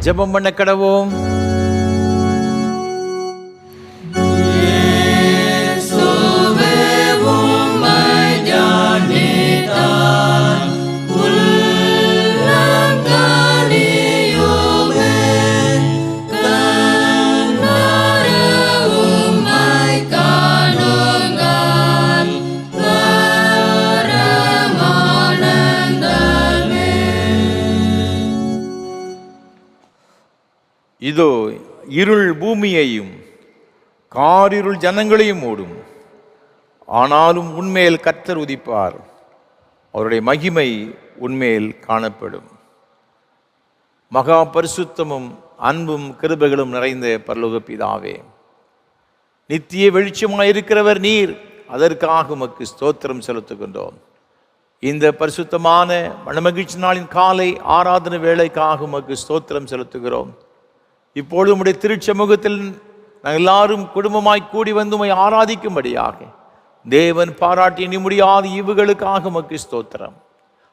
ஜெபம் பண்ண கடவோம். இதோ இருள் பூமியையும் காரிருள் ஜனங்களையும் மூடும். ஆனாலும் உன்மேல் கர்த்தர் உதிப்பார், அவருடைய மகிமை உன்மேல் காணப்படும். மகா பரிசுத்தமும் அன்பும் கிருபைகளும் நிறைந்த பரலோக பிதாவே, நித்திய வெளிச்சமாயிருக்கிறவர் நீர், அதற்காக உமக்கு ஸ்தோத்திரம் செலுத்துகின்றோம். இந்த பரிசுத்தமான மனமகிழ்ச்சி நாளின் காலை ஆராதனை வேளைக்காக உமக்கு ஸ்தோத்திரம் செலுத்துகிறோம். இப்பொழுது உம்முடைய திருச்சமூகத்தில் நாங்கள் எல்லாரும் குடும்பமாய் கூடி வந்து உம்மை ஆராதிக்கும்படியாக தேவன் பாராட்டி எண்ணி முடியாத ஈவுகளுக்காக உமக்கு ஸ்தோத்திரம்.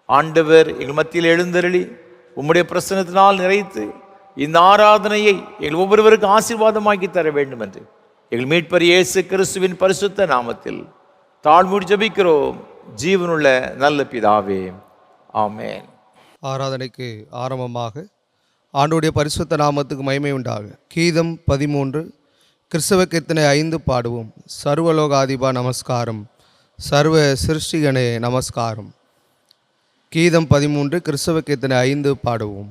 ஆண்டவர் எங்கள் மத்தியில் எழுந்தருளி உம்முடைய பிரசன்னத்தினால் நிறைத்து இந்த ஆராதனையை எங்கள் ஒவ்வொருவருக்கும் ஆசீர்வாதமாக்கி தர வேண்டும் என்று எங்கள் மீட்பர் இயேசு கிறிஸ்துவின் பரிசுத்த நாமத்தில் தாழ்மையோடு ஜெபிக்கிறோம் ஜீவனுள்ள நல்ல பிதாவே, ஆமென். ஆராதனைக்கு ஆரம்பமாக ஆண்டவருடைய பரிசுத்த நாமத்துக்கு மகிமை உண்டாக. கீதம் 13 கிறிஸ்தவ கீர்த்தனை 5 பாடுவோம். சர்வலோகாதிபா நமஸ்காரம், சர்வ சிருஷ்டிகனே நமஸ்காரம். கீதம் 13 கிறிஸ்தவ கீர்த்தனை 5 பாடுவோம்.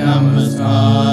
நமஸ்காரம்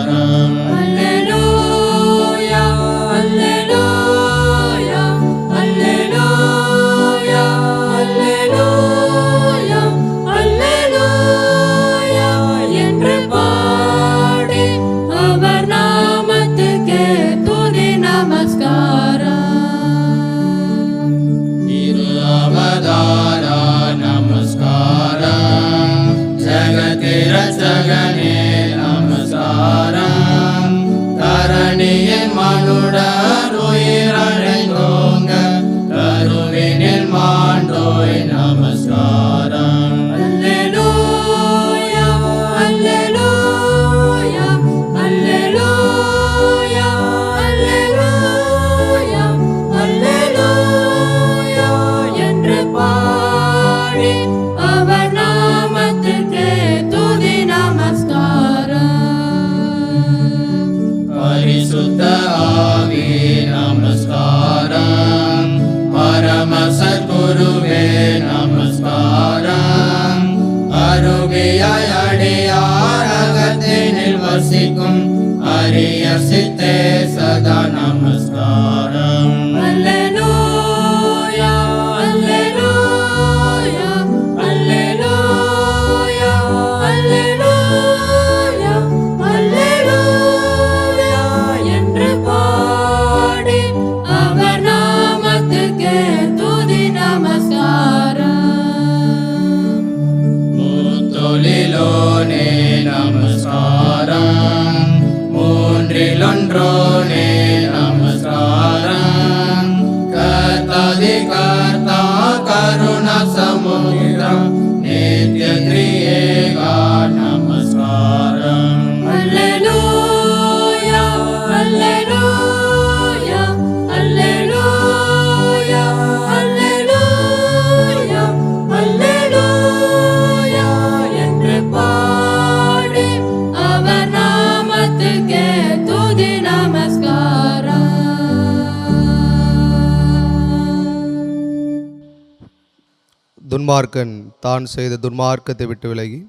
துன்மார்க்கன் தான் செய்த துன்மார்க்கத்தை விட்டு விலகி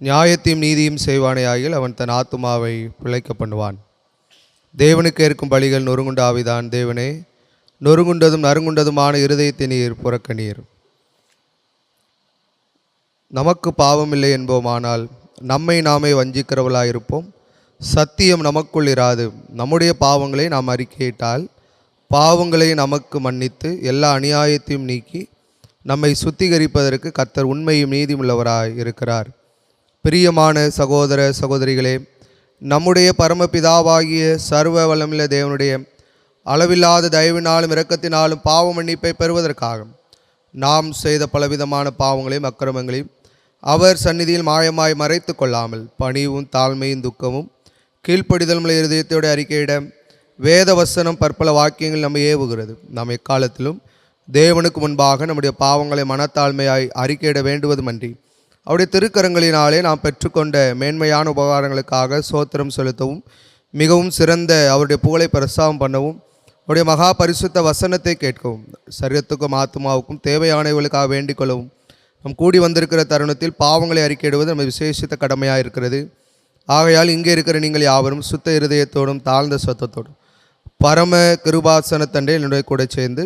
நியாயத்தையும் நீதியும் செய்வானேயாகில் அவன் தன் ஆத்துமாவை பிழைக்க பண்ணுவான். தேவனுக்கு ஏற்கும் பலிகள் நொறுங்குண்ட ஆவிதான். தேவனே, நொறுங்குண்டதும் நறுங்குண்டதுமான இருதயத்தை நீர் புறக்கணீர். நமக்கு பாவமில்லை என்போமானால் நம்மை நாமே வஞ்சிக்கிறவளாயிருப்போம். சத்தியம் நமக்குள் இராது. நம்முடைய பாவங்களை நாம் அறிக்கையிட்டால் பாவங்களை நமக்கு மன்னித்து எல்லா அநியாயத்தையும் நீக்கி நம்மை சுத்திகரிப்பதற்கு கர்த்தர் உண்மையும் நீதியும் உள்ளவராய் இருக்கிறார். பிரியமான சகோதர சகோதரிகளே, நம்முடைய பரமபிதாவாகிய சர்வ வல்லமுள்ள தேவனுடைய அளவில்லாத தயவினாலும் இரக்கத்தினாலும் பாவ மன்னிப்பை பெறுவதற்காக நாம் செய்த பலவிதமான பாவங்களையும் அக்கிரமங்களையும் அவர் சந்நிதியில் மாயமாய் மறைத்து கொள்ளாமல் பணிவும் தாழ்மையும் துக்கமும் கீழ்ப்படிதல் இருதயத்தோடு அறிக்கையிட வேத வசனம் பற்பல வாக்கியங்கள் நம்மை ஏவுகிறது. நாம் எக்காலத்திலும் தேவனுக்கு முன்பாக நம்முடைய பாவங்களை மனத்தாழ்மையாய் அறிக்கையிட வேண்டுவதுமன்றி அவருடைய திருக்கரங்களினாலே நாம் பெற்றுக்கொண்ட மேன்மையான உபகாரங்களுக்காக சோத்திரம் செலுத்தவும் மிகவும் சிறந்த அவருடைய புகழை பிரஸ்தாபம் பண்ணவும் அவருடைய மகா பரிசுத்த வசனத்தை கேட்கவும் சரீரத்துக்கும் ஆத்மாவுக்கும் தேவையானவர்களுக்காக வேண்டிக் கொள்ளவும் நாம் கூடி வந்திருக்கிற தருணத்தில் பாவங்களை அறிக்கையிடுவது நம்ம விசேஷித்த கடமையாக இருக்கிறது. ஆகையால் இங்கே இருக்கிற நீங்கள் யாவரும் சுத்த இருதயத்தோடும் தாழ்ந்த சத்தத்தோடும் பரம கிருபாசனத்தண்டை என்னுடைய கூட சேர்ந்து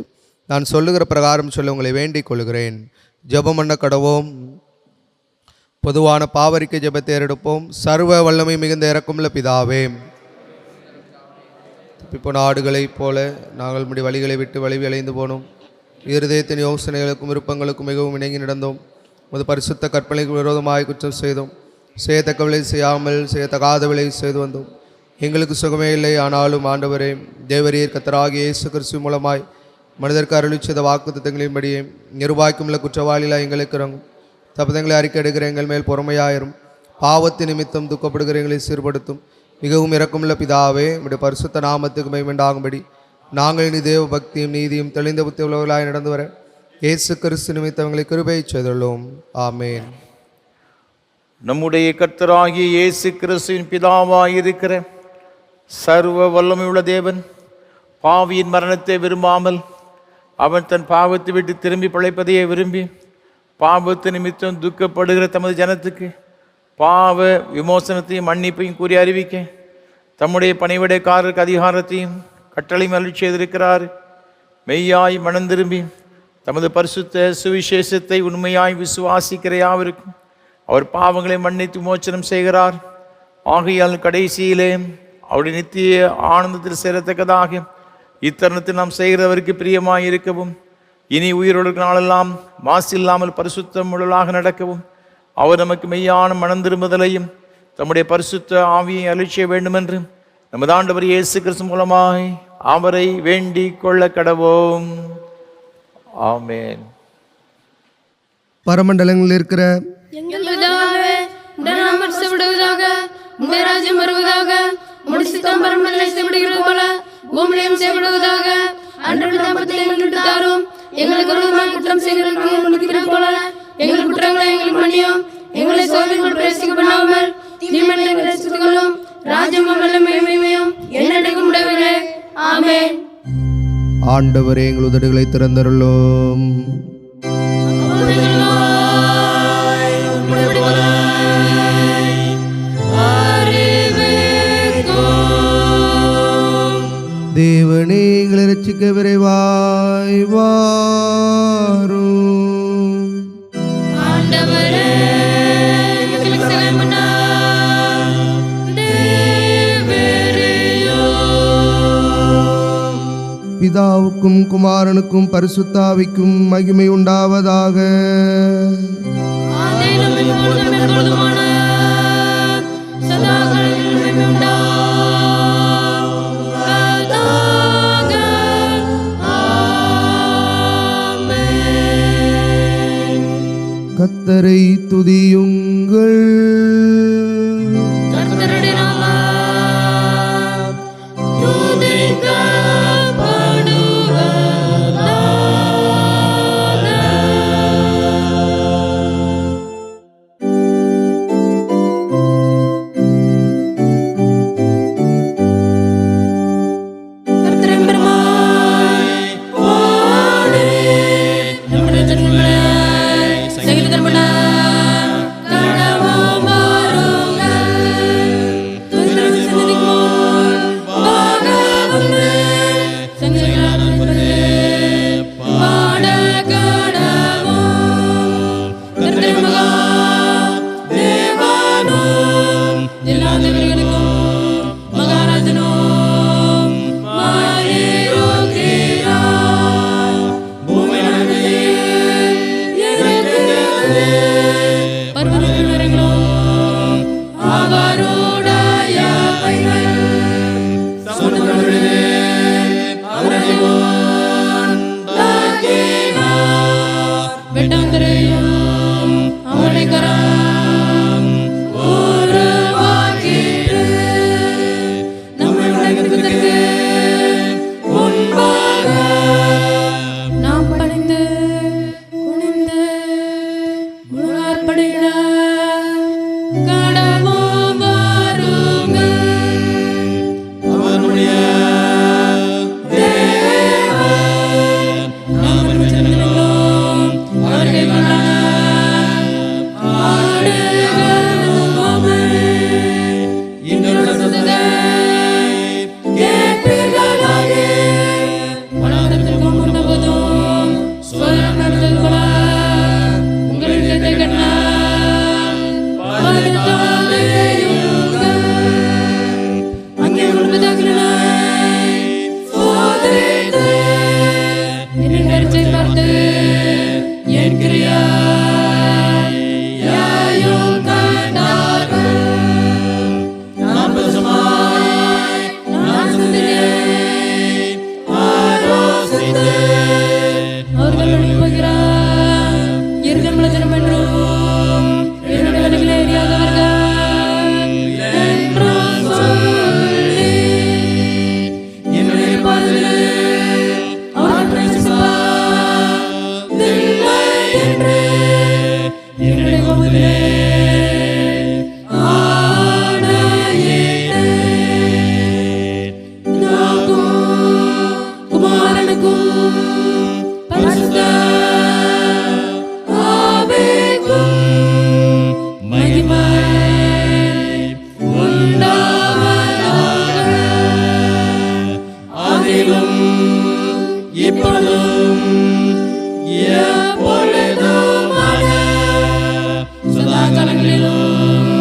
நான் சொல்லுகிற பிரகாரம் சொல்ல உங்களை வேண்டிக் கொள்கிறேன். ஜெபம் பண்ண கடவோம். பொதுவான பாவரிக்கை ஜெபத்தை ஏறெடுப்போம். சர்வ வல்லமை மிகுந்த இரக்கமுள்ள பிதாவே, இப்போ நாடுகளைப் போல நாங்கள் நம்முடைய வழிகளை விட்டு வழி விளைந்து போனோம். இருதயத்தின் யோசனைகளுக்கும் விருப்பங்களுக்கும் மிகவும் இணங்கி நடந்தோம். உமது பரிசுத்த கற்பனைக்கு விரோதமாய் குற்றம் செய்தோம். செய்யத்தக்க விலை செய்யாமல் செய்யத்தகாத விலை செய்து வந்தோம். எங்களுக்கு சுகமே இல்லை. ஆனாலும் ஆண்டவரே, தேவரீர் கர்த்தராகிய இயேசு கிறிஸ்து மூலமாய் மனிதருக்கு அருளி செய்த வாக்குத்தத்தங்களின்படியே நிர்வாகிக்குமுள்ள குற்றவாளிகளாக எங்களுக்கு இறங்கும். தப்பதங்களை அறிக்கை எடுக்கிற எங்கள் மேல் பொறுமையாயிரும். பாவத்து நிமித்தம் துக்கப்படுகிற எங்களை சீர்படுத்தும். மிகவும் இரக்கமுள்ள பிதாவே, உம்முடைய பரிசுத்த நாமத்துக்கு மகிமையுண்டாகும்படி நாங்கள் இனி தேவ பக்தியும் நீதியும் தெளிந்த புத்தி உள்ளவர்களாய் நடந்து வர இயேசு கிறிஸ்து நிமித்தவங்களை கிருபை செய்துள்ளோம். ஆமேன். நம்முடைய கர்த்தராகிய இயேசு கிறிஸ்துவின் பிதாவாயிருக்கிற சர்வ வல்லமையுள்ள தேவன் பாவியின் மரணத்தை விரும்பாமல் அவன் தன் பாவத்தை விட்டு திரும்பி பிழைப்பதையே விரும்பி பாவத்து நிமித்தம் துக்கப்படுகிற தமது ஜனத்துக்கு பாவ விமோசனத்தையும் மன்னிப்பையும் கூறி அறிவிக்க தம்முடைய பணிவிடைக்காரருக்கு அதிகாரத்தையும் கட்டளையும் அருளி செய்திருக்கிறார். மெய்யாய் மனம் திரும்பி தமது பரிசுத்த சுவிசேஷத்தை உண்மையாய் விசுவாசிக்கிற யாவருக்கும் அவர் பாவங்களை மன்னித்து மோச்சனம் செய்கிறார். ஆகையால் கடைசியிலே அவருடைய நித்திய ஆனந்தத்தில் சேரத்தக்கதாக இத்தருணத்தில் நாம் செய்கிறவருக்கு பிரியமாய் இருக்கவும் இனி உயிரோடு நாளெல்லாம் மாசில்லாமல் பரிசுத்தம் உள்ளாக நடக்கவும் அவர் நமக்கு மெய்யான மனம் திரும்புதலையும் தம்முடைய பரிசுத்த ஆவியை அளிக்க வேண்டுமென்று நமது ஆண்டவர் இயேசு கிறிஸ்து மூலமாய் அவரை வேண்டிக் கொள்ள கடவோம். ஆமென். பரமண்டலங்களில் இருக்கிற எங்கள் பிதாவே, உம்முடைய நாமம் பரிசுத்தப்படுவதாக, உம்முடைய ராஜ்யம் வருவதாக, உம்முடைய சித்தம் பரமண்டலத்தில் செய்யப்படுகிறது போல பூமியிலும் செய்யப்படுவதாக. அன்றாட அப்பத்தை எங்களுக்கு தாரும். எங்களுக்கு விரோதமாய் குற்றம் செய்கிறவர்களுக்கு மன்னிக்கிறது போல எங்கள் குற்றங்களை எங்களுக்கு மன்னியும். எங்களை சோதனைக்குள் பிரவேசிக்க பண்ணாமல் தீமையை ரட்சித்துக் கொள்ளும். ராஜ்யமும் வல்லமையும் மகிமையும் என்னைக்கும் உடையவரே. ஆமென். ஆண்டவரே, எங்கள் உதடுகளை திறந்தருளும். தேவனே, எங்களை ரட்சிக்க விரைவாய் வாரும். ஆண்டவரே, எங்களுக்கு சகாயம் பண்ணார். தேவரேயோ. பிதாவுக்கும் குமாரனுக்கும் பரிசுத்தாவிக்கும் மகிமை உண்டாவதாக. ஆதியிலும் இப்பொழுதும் எப்பொழுதுமான சதா காலங்களிலும் மகிமை உண்டாவதாக. கர்த்தரை துதியுங்கள். கர்த்தருடைய நாமம் துதிக்கப்படுவதாக. கர்த்தரின் பெருமாய் பாடுவே, நம்முடைய ஜனங்களே இப்பொழுதும் எப்பொழுதுமான சதா காலங்களிலும்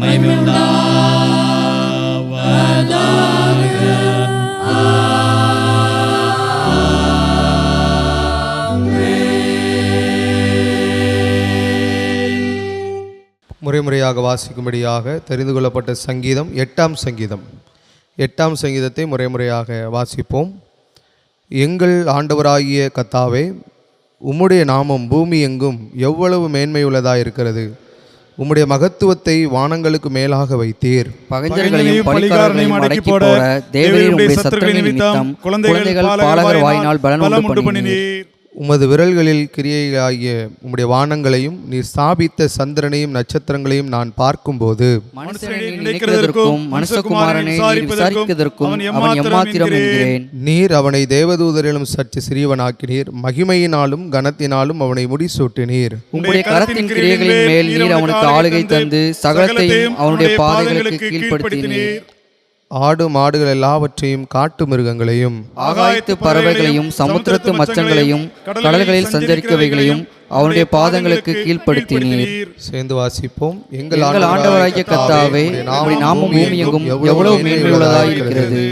மகிமை உண்டாவதாக. முறைமுறையாக வாசிக்கும்படியாக தெரிந்து கொள்ளப்பட்ட சங்கீதம் 8ஆம் சங்கீதம். 8ஆம் சங்கீதத்தை முறைமுறையாக வாசிப்போம். எங்கள் ஆண்டவராகிய கர்த்தாவே, உம்முடைய நாமம் பூமி எங்கும் எவ்வளவு மேன்மையுள்ளதாக இருக்கிறது. உம்முடைய மகத்துவத்தை வானங்களுக்கு மேலாக வைத்தீர். பகைஞர்களையும் பழிகாரனையும் அடக்கி போட தேவரீர் உம்முடைய சத்துருக்களின் நிமித்தம் குழந்தைகள் பாலகர் வாயினால் பலன் உண்டு பண்ணினீர். உமது விரல்களில் கிரியையாகிய உம்முடைய வானங்களையும் நீர் ஸ்தாபித்த சந்திரனையும் நட்சத்திரங்களையும் நான் பார்க்கும்போது மனுஷகுமாரனை விசாரிப்பதற்கும் அவன் எம்மாத்திரம் என்கிறேன். நீர் அவனை தேவதூதரிலும் சற்று சிறியவனாக்கினீர், மகிமையினாலும் கனத்தினாலும் அவனை முடிசூட்டினீர். உம்முடைய கரத்தின் கிரியைகளின் மேல் நீர் அவனுக்கு ஆளுகை தந்து சகலத்தையும் அவனுடைய பாதைகளுக்கு கீழ்ப்படுத்தினீர். ஆடு மாடுகள் எல்லாவற்றையும் காட்டு மிருகங்களையும் ஆகாயத்து பறவைகளையும் சமுத்திரத்து மச்சங்களையும் கடல்களில் சஞ்சரிக்கவைகளையும் அவனுடைய பாதங்களுக்கு கீழ்ப்படுத்தினீர். சேர்ந்து வாசிப்போம். எங்கள் ஆண்டவராகிய கர்த்தாவே, உம்முடைய நாமம் பூமி எங்கும் எவ்வளவு மேன்மையுள்ளதாக இருக்கிறது.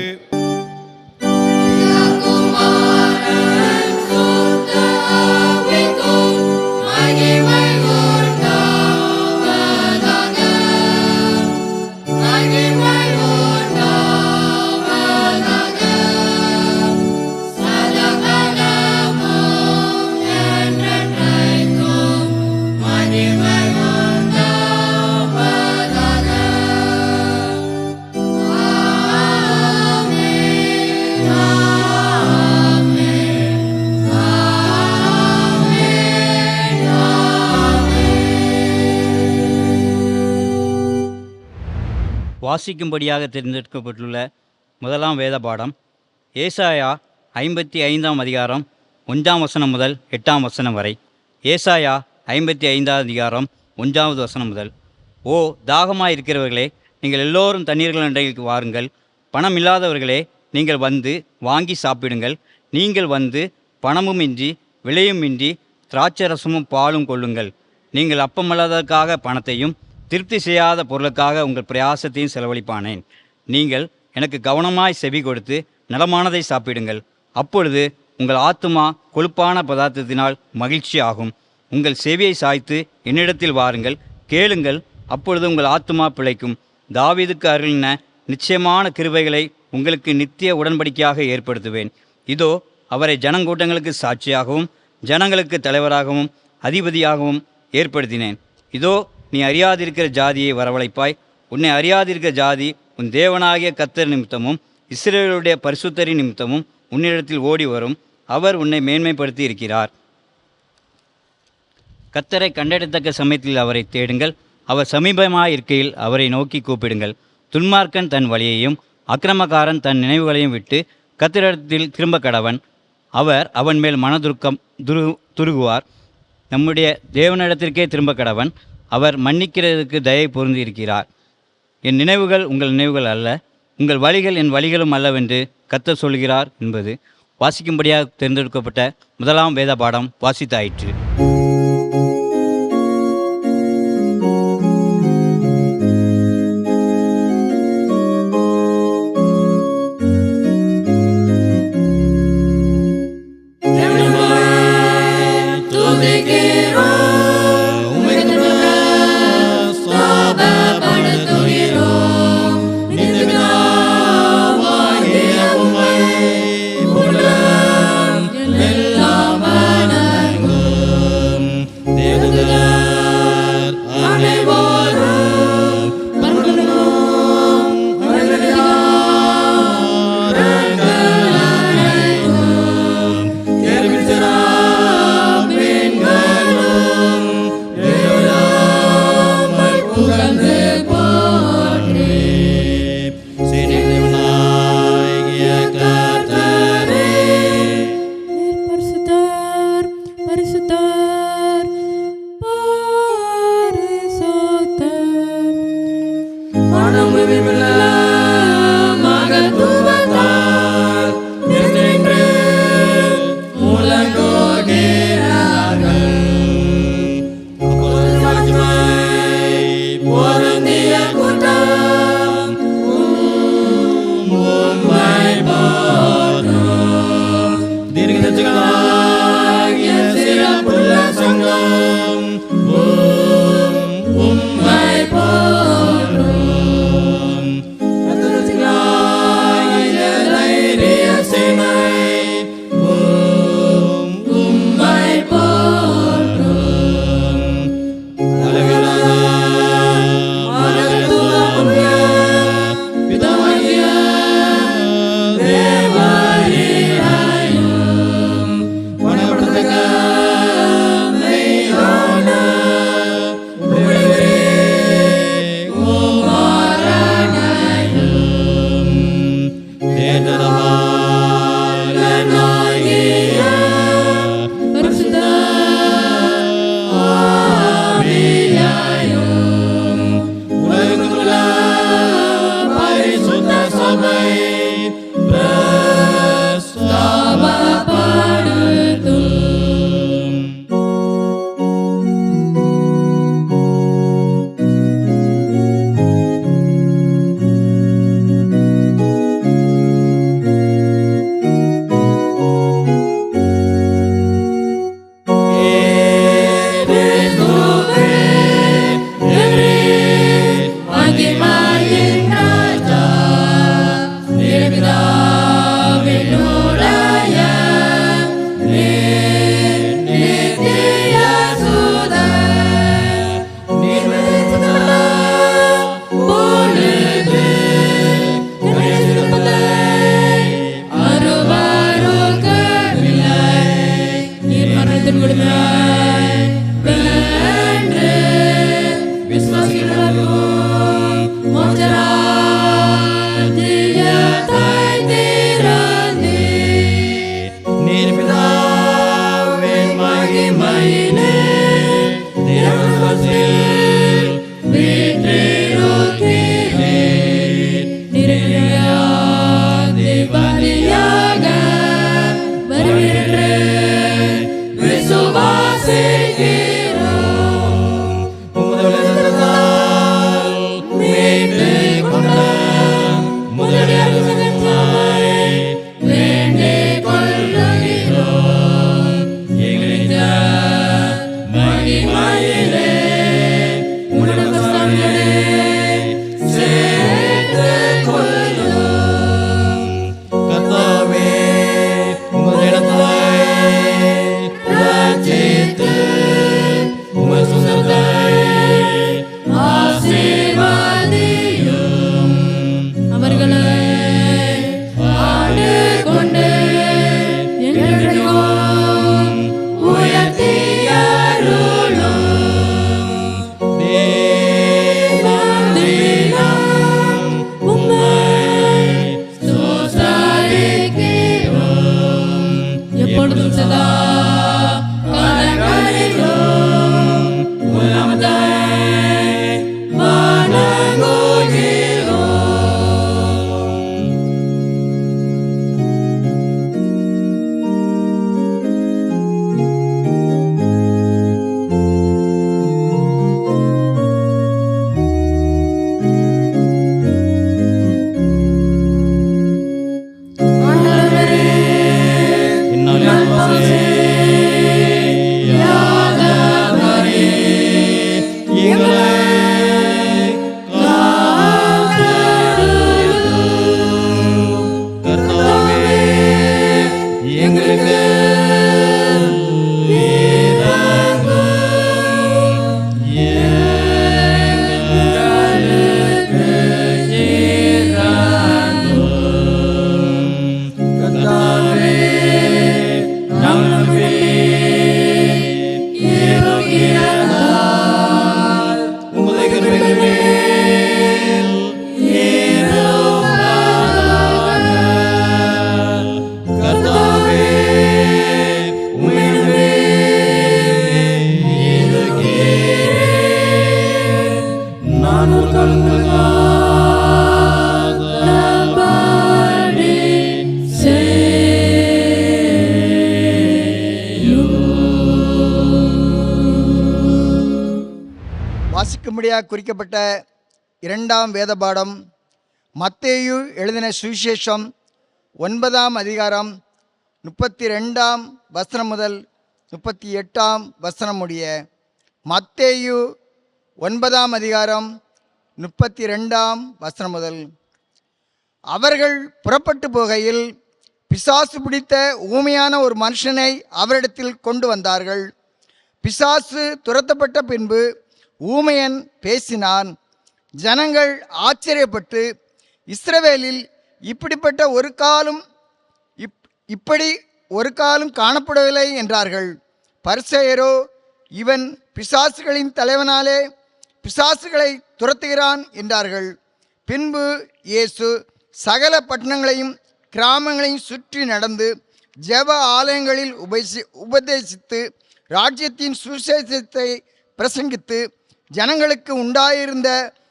வாசிக்கும்படியாக தேர்ந்தெடுக்கப்பட்டுள்ள முதலாம் வேத பாடம் ஏசாயா 55ஆம் அதிகாரம் 1ஆம் வசனம் முதல் 8ஆம் வசனம் வரை. ஏசாயா 55ஆம் அதிகாரம் 1வது வசனம் முதல். ஓ தாகமாயிருக்கிறவர்களே, நீங்கள் எல்லோரும் தண்ணீர்கள் அண்டைக்கு வாருங்கள். பணம் இல்லாதவர்களே, நீங்கள் வந்து வாங்கி சாப்பிடுங்கள். நீங்கள் வந்து பணமும் இன்றி விலையுமின்றி திராட்சரசமும் பாலும் கொள்ளுங்கள். நீங்கள் அப்பமல்லாததற்காக பணத்தையும் திருப்தி செய்யாத பொருளுக்காக உங்கள் பிரயாசத்தையும் செலவழிப்பானேன். நீங்கள் எனக்கு கவனமாய் செவி கொடுத்து நலமானதை சாப்பிடுங்கள். அப்பொழுது உங்கள் ஆத்துமா கொழுப்பான பதார்த்தத்தினால் மகிழ்ச்சி ஆகும். உங்கள் செவியை சாய்த்து என்னிடத்தில் வாருங்கள், கேளுங்கள், அப்பொழுது உங்கள் ஆத்துமா பிழைக்கும். தாவீதுக்கு அருளின நிச்சயமான கிருபைகளை உங்களுக்கு நித்திய உடன்படிக்கையாக ஏற்படுத்துவேன். இதோ அவரை ஜனங்கூட்டங்களுக்கு சாட்சியாகவும் ஜனங்களுக்கு தலைவராகவும் அதிபதியாகவும் ஏற்படுத்தினேன். இதோ நீ அறியாதிருக்கிற ஜாதியை வரவழைப்பாய். உன்னை அறியாதிருக்கிற ஜாதி உன் தேவனாகிய கர்த்தர் நிமித்தமும் இஸ்ரவேலுடைய பரிசுத்தரின் நிமித்தமும் உன்னிடத்தில் ஓடி வரும். அவர் உன்னை மேன்மைப்படுத்தி இருக்கிறார். கர்த்தரை கண்டெடுத்தக்க சமயத்தில் அவரை தேடுங்கள். அவர் சமீபமாய் இருக்கையில் அவரை நோக்கி கூப்பிடுங்கள். துன்மார்க்கன் தன் வழியையும் அக்கிரமக்காரன் தன் நினைவுகளையும் விட்டு கர்த்தரிடத்தில் திரும்ப கடவன். அவர் அவன் மேல் துருகுவார். நம்முடைய தேவனிடத்திற்கே திரும்ப கடவன். அவர் மன்னிக்கிறதுக்கு தயை பொருந்தி இருக்கிறார். என் நினைவுகள் உங்கள் நினைவுகள் அல்ல, உங்கள் வழிகள் என் வழிகளும் அல்லவென்று கர்த்தர் சொல்கிறார் என்பது வாசிக்கும்படியாக தேர்ந்தெடுக்கப்பட்ட முதலாம் வேத பாடம் வாசித்தாயிற்று. போற்றும் உம்மை போற்றும் தைரிய சேனை உம்மை போற்றும் அளவிலாத மகத்துவமுள்ள பிதாவாகிய தேவரீரையும் வணங்கப்படத்தக்க மெய்யான உம்முடைய குமாரனையும் தேர்ந்தெடுப்பாளனாகிய பரிசுத்த ஆவியையும் உலகெங்குமுள்ள பரிசுத்த சபை பிரஸ்தாபப்படுத்தும். ஏதேதுவே எவரே மகிமையின் ராஜா நிர்மிதாவினுடைய நித்திய சுதர் நிர்மித பொழுது கரையிருப்பதை அருவருக்கவில்லை. நீர் மரணத்தின் கொடுமையை வென்று விசுவாசிகளுக்கும் மோட்சராஜ்யத்தை திறந்தீர். நீர் பிதாவின் மகிமையிலே தேவலோகத்தில் வீற்றிருக்கிறீர். நிர்யாதிபதியாக வருவீர் விசுவாசிக்கிறோம். உமது உலகத்தால் மீட்டுக் கொண்ட முதலியாரை வேண்டிக் கொள்ளுகிறோம். எங்களின் மகிமையிலே உம்முடைய பிரசன்னத்திலே சேர்த்துக் கொள்ளும். கர்த்தாவே, உமது இடத்தை ரட்சித்து உமது சுதந்திரத்தை ஆசீர்வதியும். அவர்களை ஆண்டு கொண்டு என்றென்றைக்கும் உயர்த்தி அருளும். தினம் தினம் உம்மை ஸ்தோத்திரிக்கிறோம். எப்பொழுதும் சதா காலங்களிலும் உமது நாமத்தை வணங்குகிறோம். வாசிக்கும்படியாக குறிக்கப்பட்ட இரண்டாம் வேத பாடம் மத்தேயு எழுதின சுவிசேஷம் 9ஆம் அதிகாரம் 32ஆம் வசனம் முதல் 38 முடிய. மத்தேயு 9 32 முதல். அவர்கள் புறப்பட்டு போகையில் பிசாசு பிடித்த ஊமையான ஒரு மனுஷனை அவரிடத்தில் கொண்டு வந்தார்கள். பிசாசு துரத்தப்பட்ட பின்பு ஊமையன் பேசினான். ஜனங்கள் ஆச்சரியப்பட்டு, இஸ்ரவேலில் இப்படி ஒரு காலும் காணப்படவில்லை என்றார்கள். பரிசேயரோ, இவன் பிசாசுகளின் தலைவனாலே பிசாசுகளை துரத்துகிறான் என்றார்கள். பின்பு இயேசு சகல பட்டணங்களையும் கிராமங்களையும் சுற்றி நடந்து ஜெப ஆலயங்களில் உபதேசித்து ராஜ்யத்தின் சுவிசேஷத்தை பிரசங்கித்து ஜனங்களுக்கு உண்டாயிருந்த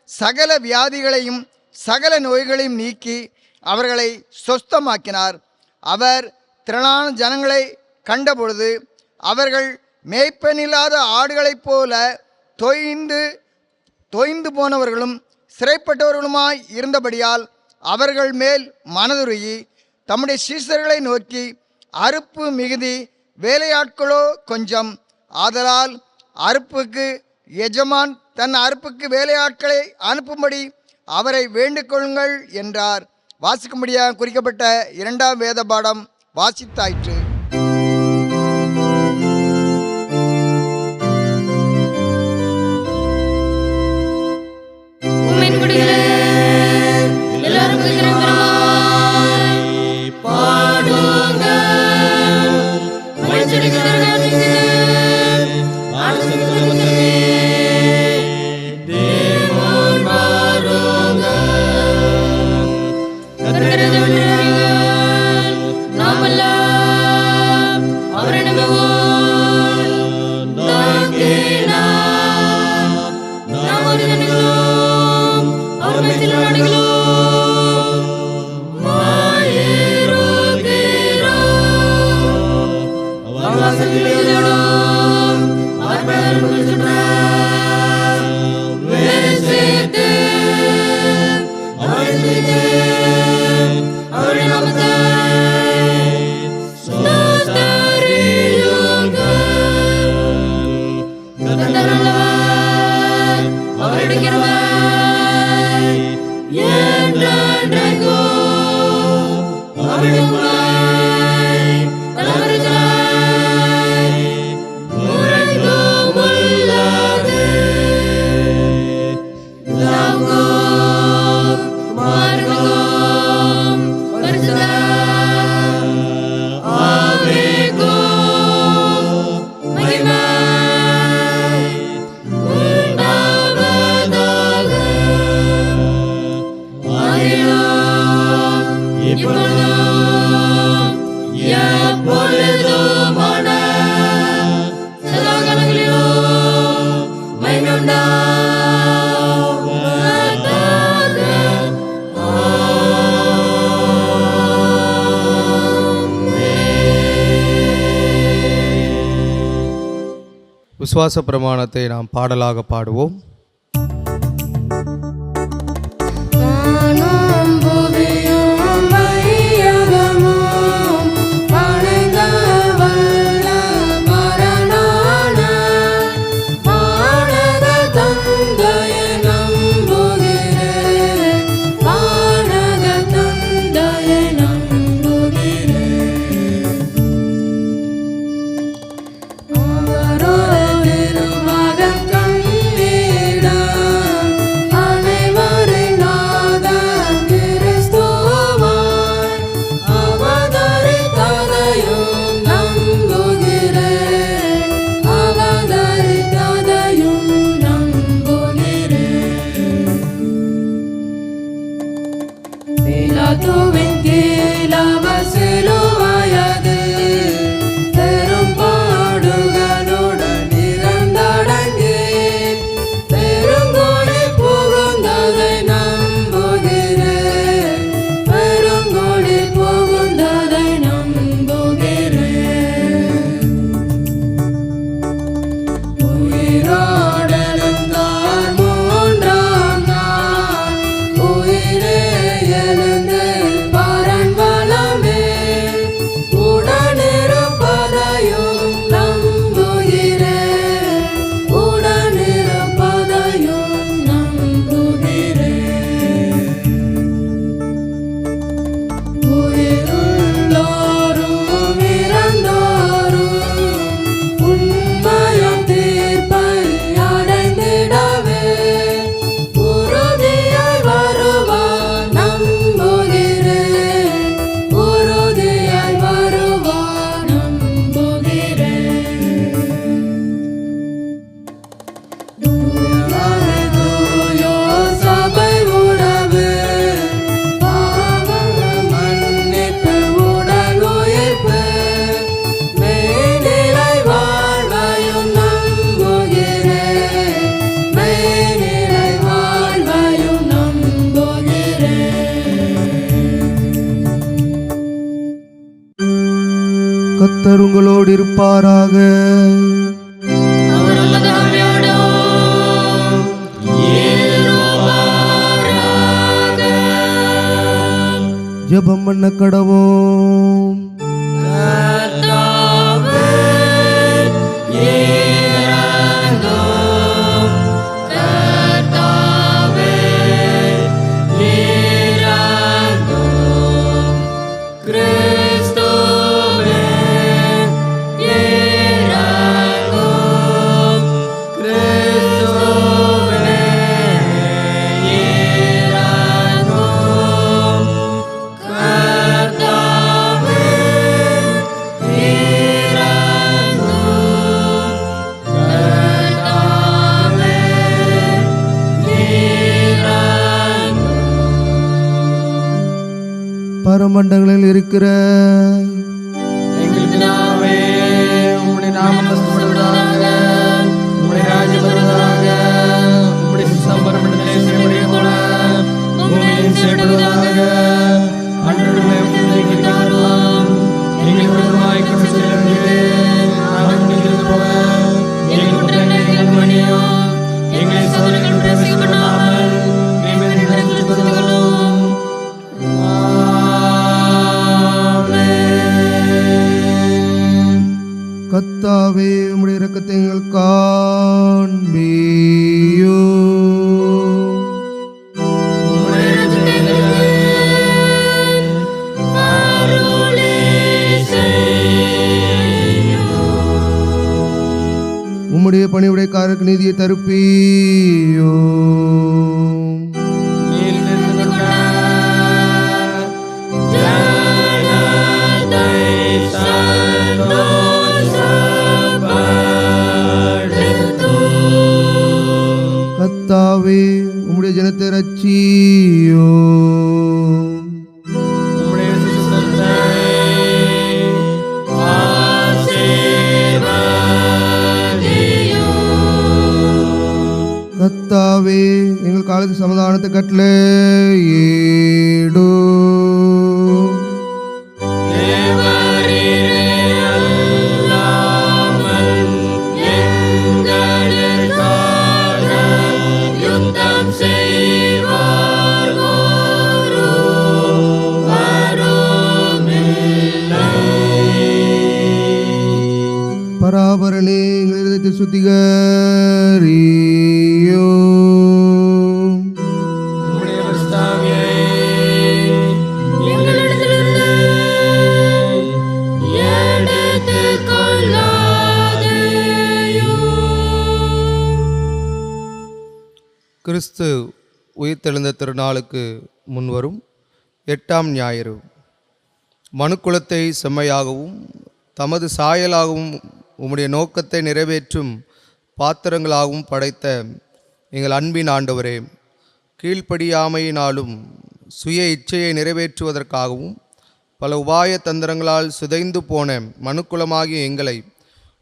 சகல வியாதிகளையும் சகல நோய்களையும் நீக்கி அவர்களை சொஸ்தமாக்கினார். அவர் திரளான ஜனங்களை கண்டபொழுது அவர்கள் மேய்ப்பனில்லாத ஆடுகளைப் போல தொய்ந்து போனவர்களும் சிறைப்பட்டவர்களுமாய் இருந்தபடியால் அவர்கள் மேல் மனதுருகி தம்முடைய சீசர்களை நோக்கி, அறுப்பு மிகுதி, வேலையாட்களோ கொஞ்சம். ஆதலால் அறுப்புக்கு எஜமான் தன் அறுப்புக்கு வேலையாட்களை அனுப்பும்படி அவரை வேண்டிக் கொள்ளுங்கள் என்றார். வாசிக்கும்படியாக குறிக்கப்பட்ட 2ஆம் வேத பாடம் வாசித்தாயிற்று. விசுவாச பிரமாணத்தை நாம் பாடலாக பாடுவோம். மகன் கண்ணீர் கர்த்தர் உங்களோடு இருப்பாராக. அவர் உமது ஆவியோடும் இருப்பாராக. ஜெபம் பண்ண கடவோம். கர்த்தாவே, இரங்கும். கர்த்தாவே, இரங்கும். கிறிஸ்துவே, இரங்கும். கிறிஸ்துவே, இரங்கும். கர்த்தாவே, இரங்கும். கர்த்தாவே, இரங்கும். பரமண்டங்களில் இருக்கிற எங்கள் பிதாவே, உம்முடைய நாமம் மகிமைப்படுவதாக, உம்முடைய ராஜ்யம் வருவதாக, உம்முடைய சித்தம் பரமண்டலத்திலே செய்யப்படுவது போல பூமியிலும் செய்யப்படுவதாக. அன்றாட எங்களுக்கு தாரும், எங்கள் விரோதமாய் குற்றம் செய்யாதீரே, நாங்கள் மன்னிக்கிறது போல எங்கள் குற்றங்களை மன்னியும். எங்களை சோதனைகள் பிரவேசிக்கப்படாமல் தீமையை விலக்கிக் கொள்ளும். கர்த்தாவே உம்முடைய இரக்கத்தை எங்கள் காண்பியோ. உம்முடைய இரட்சகருக்கு அருளி செய்யும். உம்முடைய பணிவுடைக்காரருக்கு நீதியை தருப்பியோ. நீர் தெரிந்து கொண்ட ஜனத்தை சந்தோஷப்படுத்தும். கர்த்தாவே உம்முடைய ஜனத்தை ரட்சியோ. உம்முடைய சித்தத்தை ஆசீர்வதியும். கர்த்தாவே எங்கள் காலத்து சமாதானத்தை கட்டளையிடு. தேவரீரே அல்லாமல் எங்களுக்காக யுத்தம் செய்வார் ஒருவருமில்லை. பராபரனே எங்கள் இதயத்தை சுத்திகரியோ. உம்முடைய பிரஸ்தாவியை எங்களிடத்திலிருந்து எடுத்துக் கொள்ளாதேயும். கிறிஸ்து உயிர்த்தெழுந்த திருநாளுக்கு முன்வரும் 8ஆம் ஞாயிறு மனுக்குலத்தை செம்மையாகவும் தமது சாயலாகவும் உம்முடைய நோக்கத்தை நிறைவேற்றும் பாத்திரங்களாகவும் படைத்த எங்கள் அன்பின் ஆண்டவரே, கீழ்ப்படியாமையினாலும் சுய இச்சையை நிறைவேற்றுவதற்காகவும் பல உபாய தந்திரங்களால் சிதைந்து போன மனுக்குலமாகிய எங்களை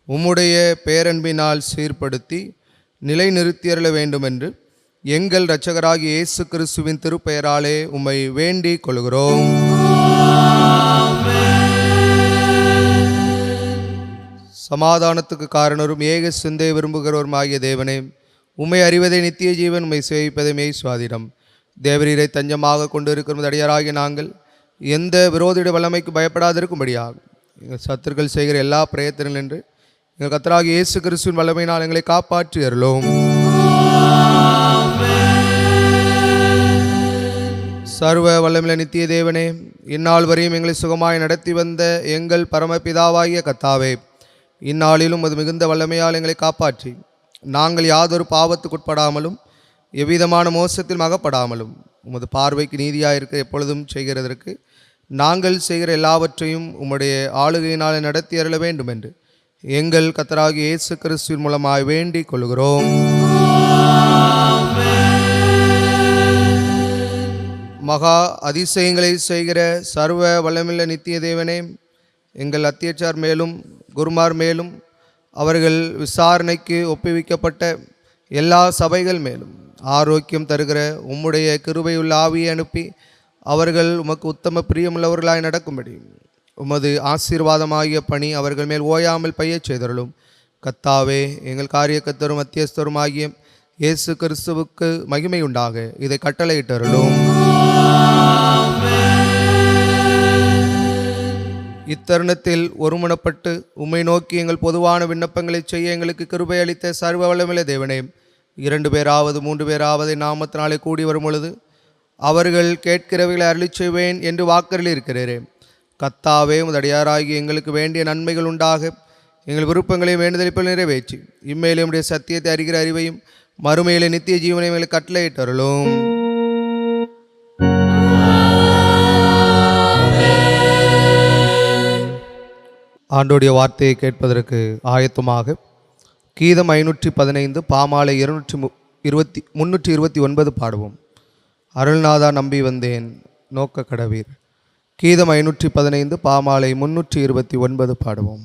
உம்முடைய பேரன்பினால் சீர்படுத்தி நிலைநிறுத்தியருள வேண்டுமென்று எங்கள் இரட்சகராகிய இயேசு கிறிஸ்துவின் திருப்பெயராலே உம்மை வேண்டிக் கொள்கிறோம். சமாதானத்துக்கு காரணரும் ஏக சிந்தை விரும்புகிறவரும் ஆகிய தேவனே, உம்மை அறிவதை நித்திய ஜீவன், உம்மை சேவிப்பதை மெய் சுவாதிடம். தேவரீரை தஞ்சமாக கொண்டிருக்கிற அடியாராகிய நாங்கள் எந்த விரோதியுடைய வல்லமைக்கு பயப்படாதிருக்கும்படியாக எங்கள் சத்துருக்கள் செய்கிற எல்லா பிரயத்தனங்கள் என்று எங்கள் கர்த்தராகிய இயேசு கிறிஸ்துவின் வல்லமையினால் எங்களை காப்பாற்றி அருளும். சர்வ வல்லமையுள்ள நித்திய தேவனே, இந்நாள் வரையும் எங்களை சுகமாய் நடத்தி வந்த எங்கள் பரமபிதாவாகிய கர்த்தாவே, இந்நாளிலும் அது மிகுந்த வல்லமையால் எங்களை காப்பாற்றி நாங்கள் யாதொரு பாவத்துக்குட்படாமலும் எவ்விதமான மோசத்தில் அகப்படாமலும் உமது பார்வைக்கு நீதியாயிருக்க எப்பொழுதும் செய்கிறதற்கு நாங்கள் செய்கிற எல்லாவற்றையும் உம்முடைய ஆளுகையினாலே நடத்தி அருள வேண்டும் என்று எங்கள் கர்த்தராகிய இயேசு கிறிஸ்துவின் மூலமாய் வேண்டிக் கொள்கிறோம். மகா அதிசயங்களை செய்கிற சர்வ வல்லமையுள்ள நித்திய தேவனே, எங்கள் அத்தியட்சார் மேலும் குருமார் மேலும் அவர்கள் விசாரணைக்கு ஒப்புவிக்கப்பட்ட எல்லா சபைகள் மேலும் ஆரோக்கியம் தருகிற உம்முடைய கிருபையுள்ள ஆவியை அனுப்பி அவர்கள் உமக்கு உத்தம பிரியமுள்ளவர்களாய் நடக்கும்படி உமது ஆசீர்வாதமாகிய பணி அவர்கள் மேல் ஓயாமல் பெய்யச் செய்தருளும். கத்தாவே, எங்கள் காரியக்கர்த்தரும் மத்தியஸ்தரும் ஆகிய இயேசு கிறிஸ்துவுக்கு மகிமை உண்டாக இதை கட்டளையிட்டருளும். இத்தருணத்தில் ஒருமனப்பட்டு உம்மை நோக்கி எங்கள் பொதுவான விண்ணப்பங்களை செய்ய எங்களுக்கு கிருபை அளித்த சர்வ வல்லமையுள்ள தேவனே, 2 பேராவது 3 பேராவது நாமத்தினாலே கூடி வரும் பொழுது அவர்கள் கேட்கிறவைகளை அருளிச் செய்வேன் என்று வாக்கரில் இருக்கிறேரே. கத்தாவே, உமதடியாராகி எங்களுக்கு வேண்டிய நன்மைகள் உண்டாக எங்கள் விருப்பங்களையும் வேண்டுதலிப்பில் நிறைவேற்றி இம்மேலும் உடைய சத்தியத்தை அறிகிற அறிவையும் மறுமையிலே நித்திய ஜீவனையும் எங்களுக்கு கட்டளையிட்டருளும். ஆண்டோடைய வார்த்தையை கேட்பதற்கு ஆயத்தமாக கீதம் 515 பாமாலை 329 பாடுவோம். அருள்நாதா நம்பி வந்தேன் நோக்க கடவீர். கீதம் 515 பாமாலை 329 பாடுவோம்.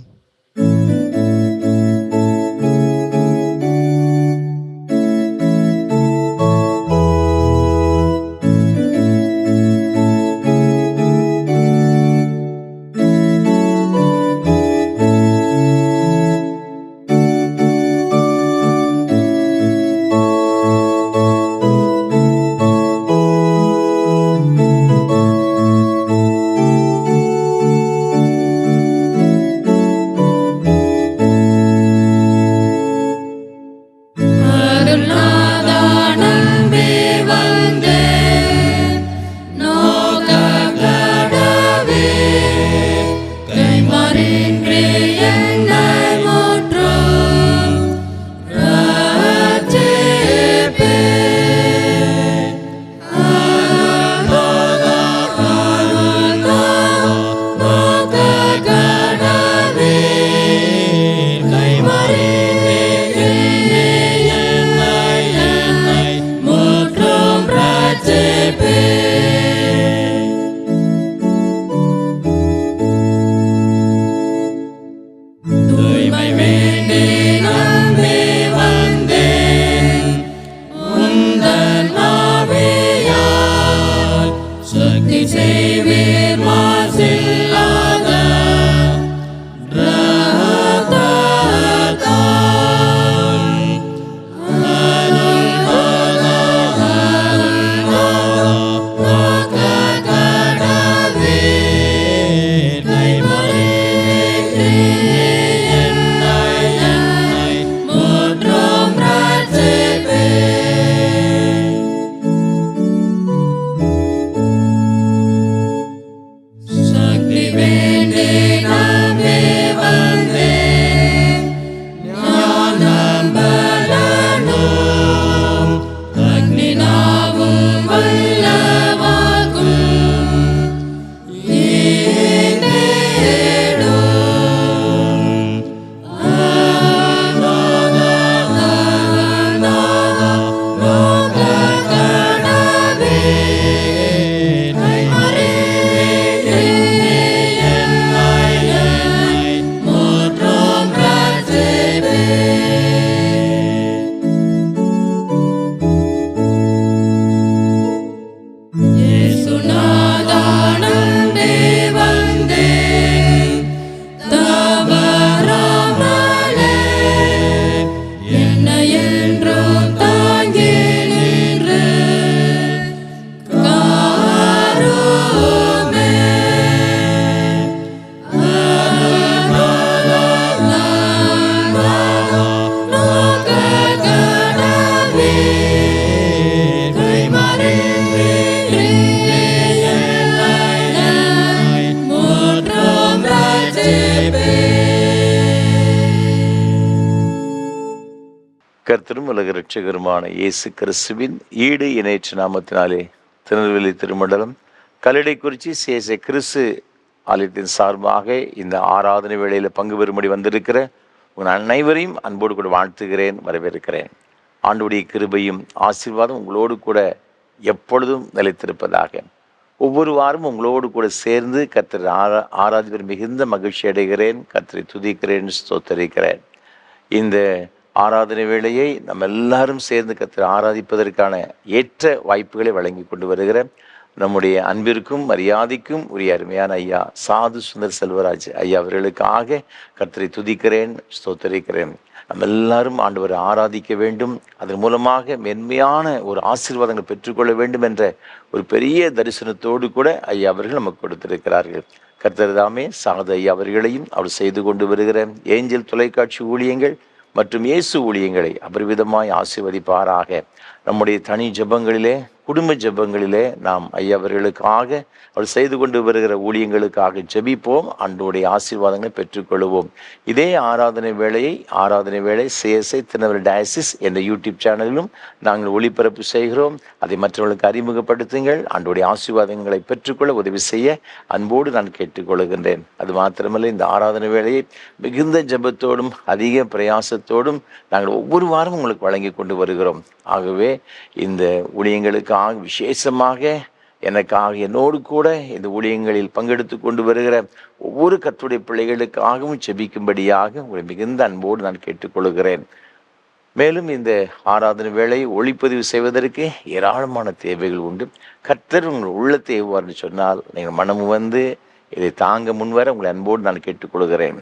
கர்த்தரும் உலக இரட்சகருமான இயேசு கிறிஸ்துவின் ஈடு இணையற்ற நாமத்தினாலே திருநெல்வேலி திருமண்டலம் கல்லடைக்குறிச்சி சேச கிறிஸ்து ஆலயத்தின் சார்பாக இந்த ஆராதனை வேளையில் பங்கு பெறும்படி வந்திருக்கிற உங்கள் அனைவரையும் அன்போடு கூட வாழ்த்துகிறேன், வரவேற்கிறேன். ஆண்டவருடைய கிருபையும் ஆசீர்வாதம் உங்களோடு கூட எப்பொழுதும் நிலைத்திருப்பதாக. ஒவ்வொரு வாரமும் உங்களோடு கூட சேர்ந்து கர்த்தரை ஆராதிப்பதில் மிகுந்த மகிழ்ச்சி அடைகிறேன். கர்த்தரை துதிக்கிறேன், ஸ்தோத்தரிக்கிறேன். இந்த ஆராதனை வேளையை நம்ம எல்லாரும் சேர்ந்து கர்த்தரை ஆராதிப்பதற்கான ஏற்ற வாய்ப்புகளை வழங்கி கொண்டு வருகிற நம்முடைய அன்பிற்கும் மரியாதைக்கும் உரிய அருமையான ஐயா சாது சுந்தர் செல்வராஜ் ஐயா அவர்களுக்காக கர்த்தரை துதிக்கிறேன், ஸ்தோத்தரிக்கிறேன். நம்ம எல்லாரும் ஆண்டவரை ஆராதிக்க வேண்டும், அதன் மூலமாக மென்மையான ஒரு ஆசீர்வாதங்கள் பெற்றுக்கொள்ள வேண்டும் என்ற ஒரு பெரிய தரிசனத்தோடு கூட ஐயா அவர்கள் நமக்கு கொடுத்திருக்கிறார்கள். கர்த்தர் தாமே சாது ஐயா அவர்களையும் அவர் செய்து கொண்டு வருகிற ஏஞ்சல் தொலைக்காட்சி ஊழியங்கள் மற்றும் இயேசு ஊழியங்களை அபரிவிதமாய் ஆசீர்வதிப்பாராக. நம்முடைய தனி ஜெபங்களிலே, குடும்ப ஜெபங்களிலே நாம் ஐயா அவர்களுக்காக அவர் செய்து கொண்டு வருகிற ஊழியங்களுக்காக ஜெபிப்போம், ஆண்டவருடைய ஆசீர்வாதங்களை பெற்றுக்கொள்வோம். இதே ஆராதனை வேளை CSI திருநெல்வேலி டயசிஸ் என்ற யூடியூப் சேனலிலும் நாங்கள் ஒளிபரப்பு செய்கிறோம். அதை மற்றவர்களுக்கு அறிமுகப்படுத்துங்கள். ஆண்டவருடைய ஆசீர்வாதங்களை பெற்றுக்கொள்ள உதவி செய்ய அன்போடு நான் கேட்டுக்கொள்கின்றேன். அது மாத்திரமல்ல, இந்த ஆராதனை வேளையை மிகுந்த ஜெபத்தோடும் அதிக பிரயாசத்தோடும் நாங்கள் ஒவ்வொரு வாரமும் உங்களுக்கு வழங்கி கொண்டு வருகிறோம். ஆகவே இந்த ஊழியங்களுக்காக விசேஷமாக எனக்காக என்னோடு கூட இந்த ஊழியங்களில் பங்கெடுத்து கொண்டு வருகிற ஒவ்வொரு கர்த்தருடைய பிள்ளைகளுக்காகவும் ஜெபிக்கும்படியாக உங்களை மிகுந்த அன்போடு நான் கேட்டுக்கொள்கிறேன். மேலும் இந்த ஆராதனை வேளையை ஒளிப்பதிவு செய்வதற்கு ஏராளமான தேவைகள் உண்டு. கர்த்தர் உங்கள் உள்ளத்தை எவ்வாறு சொன்னால் நீங்கள் மனமு வந்து இதை தாங்க முன்வர உங்களை அன்போடு நான் கேட்டுக்கொள்கிறேன்.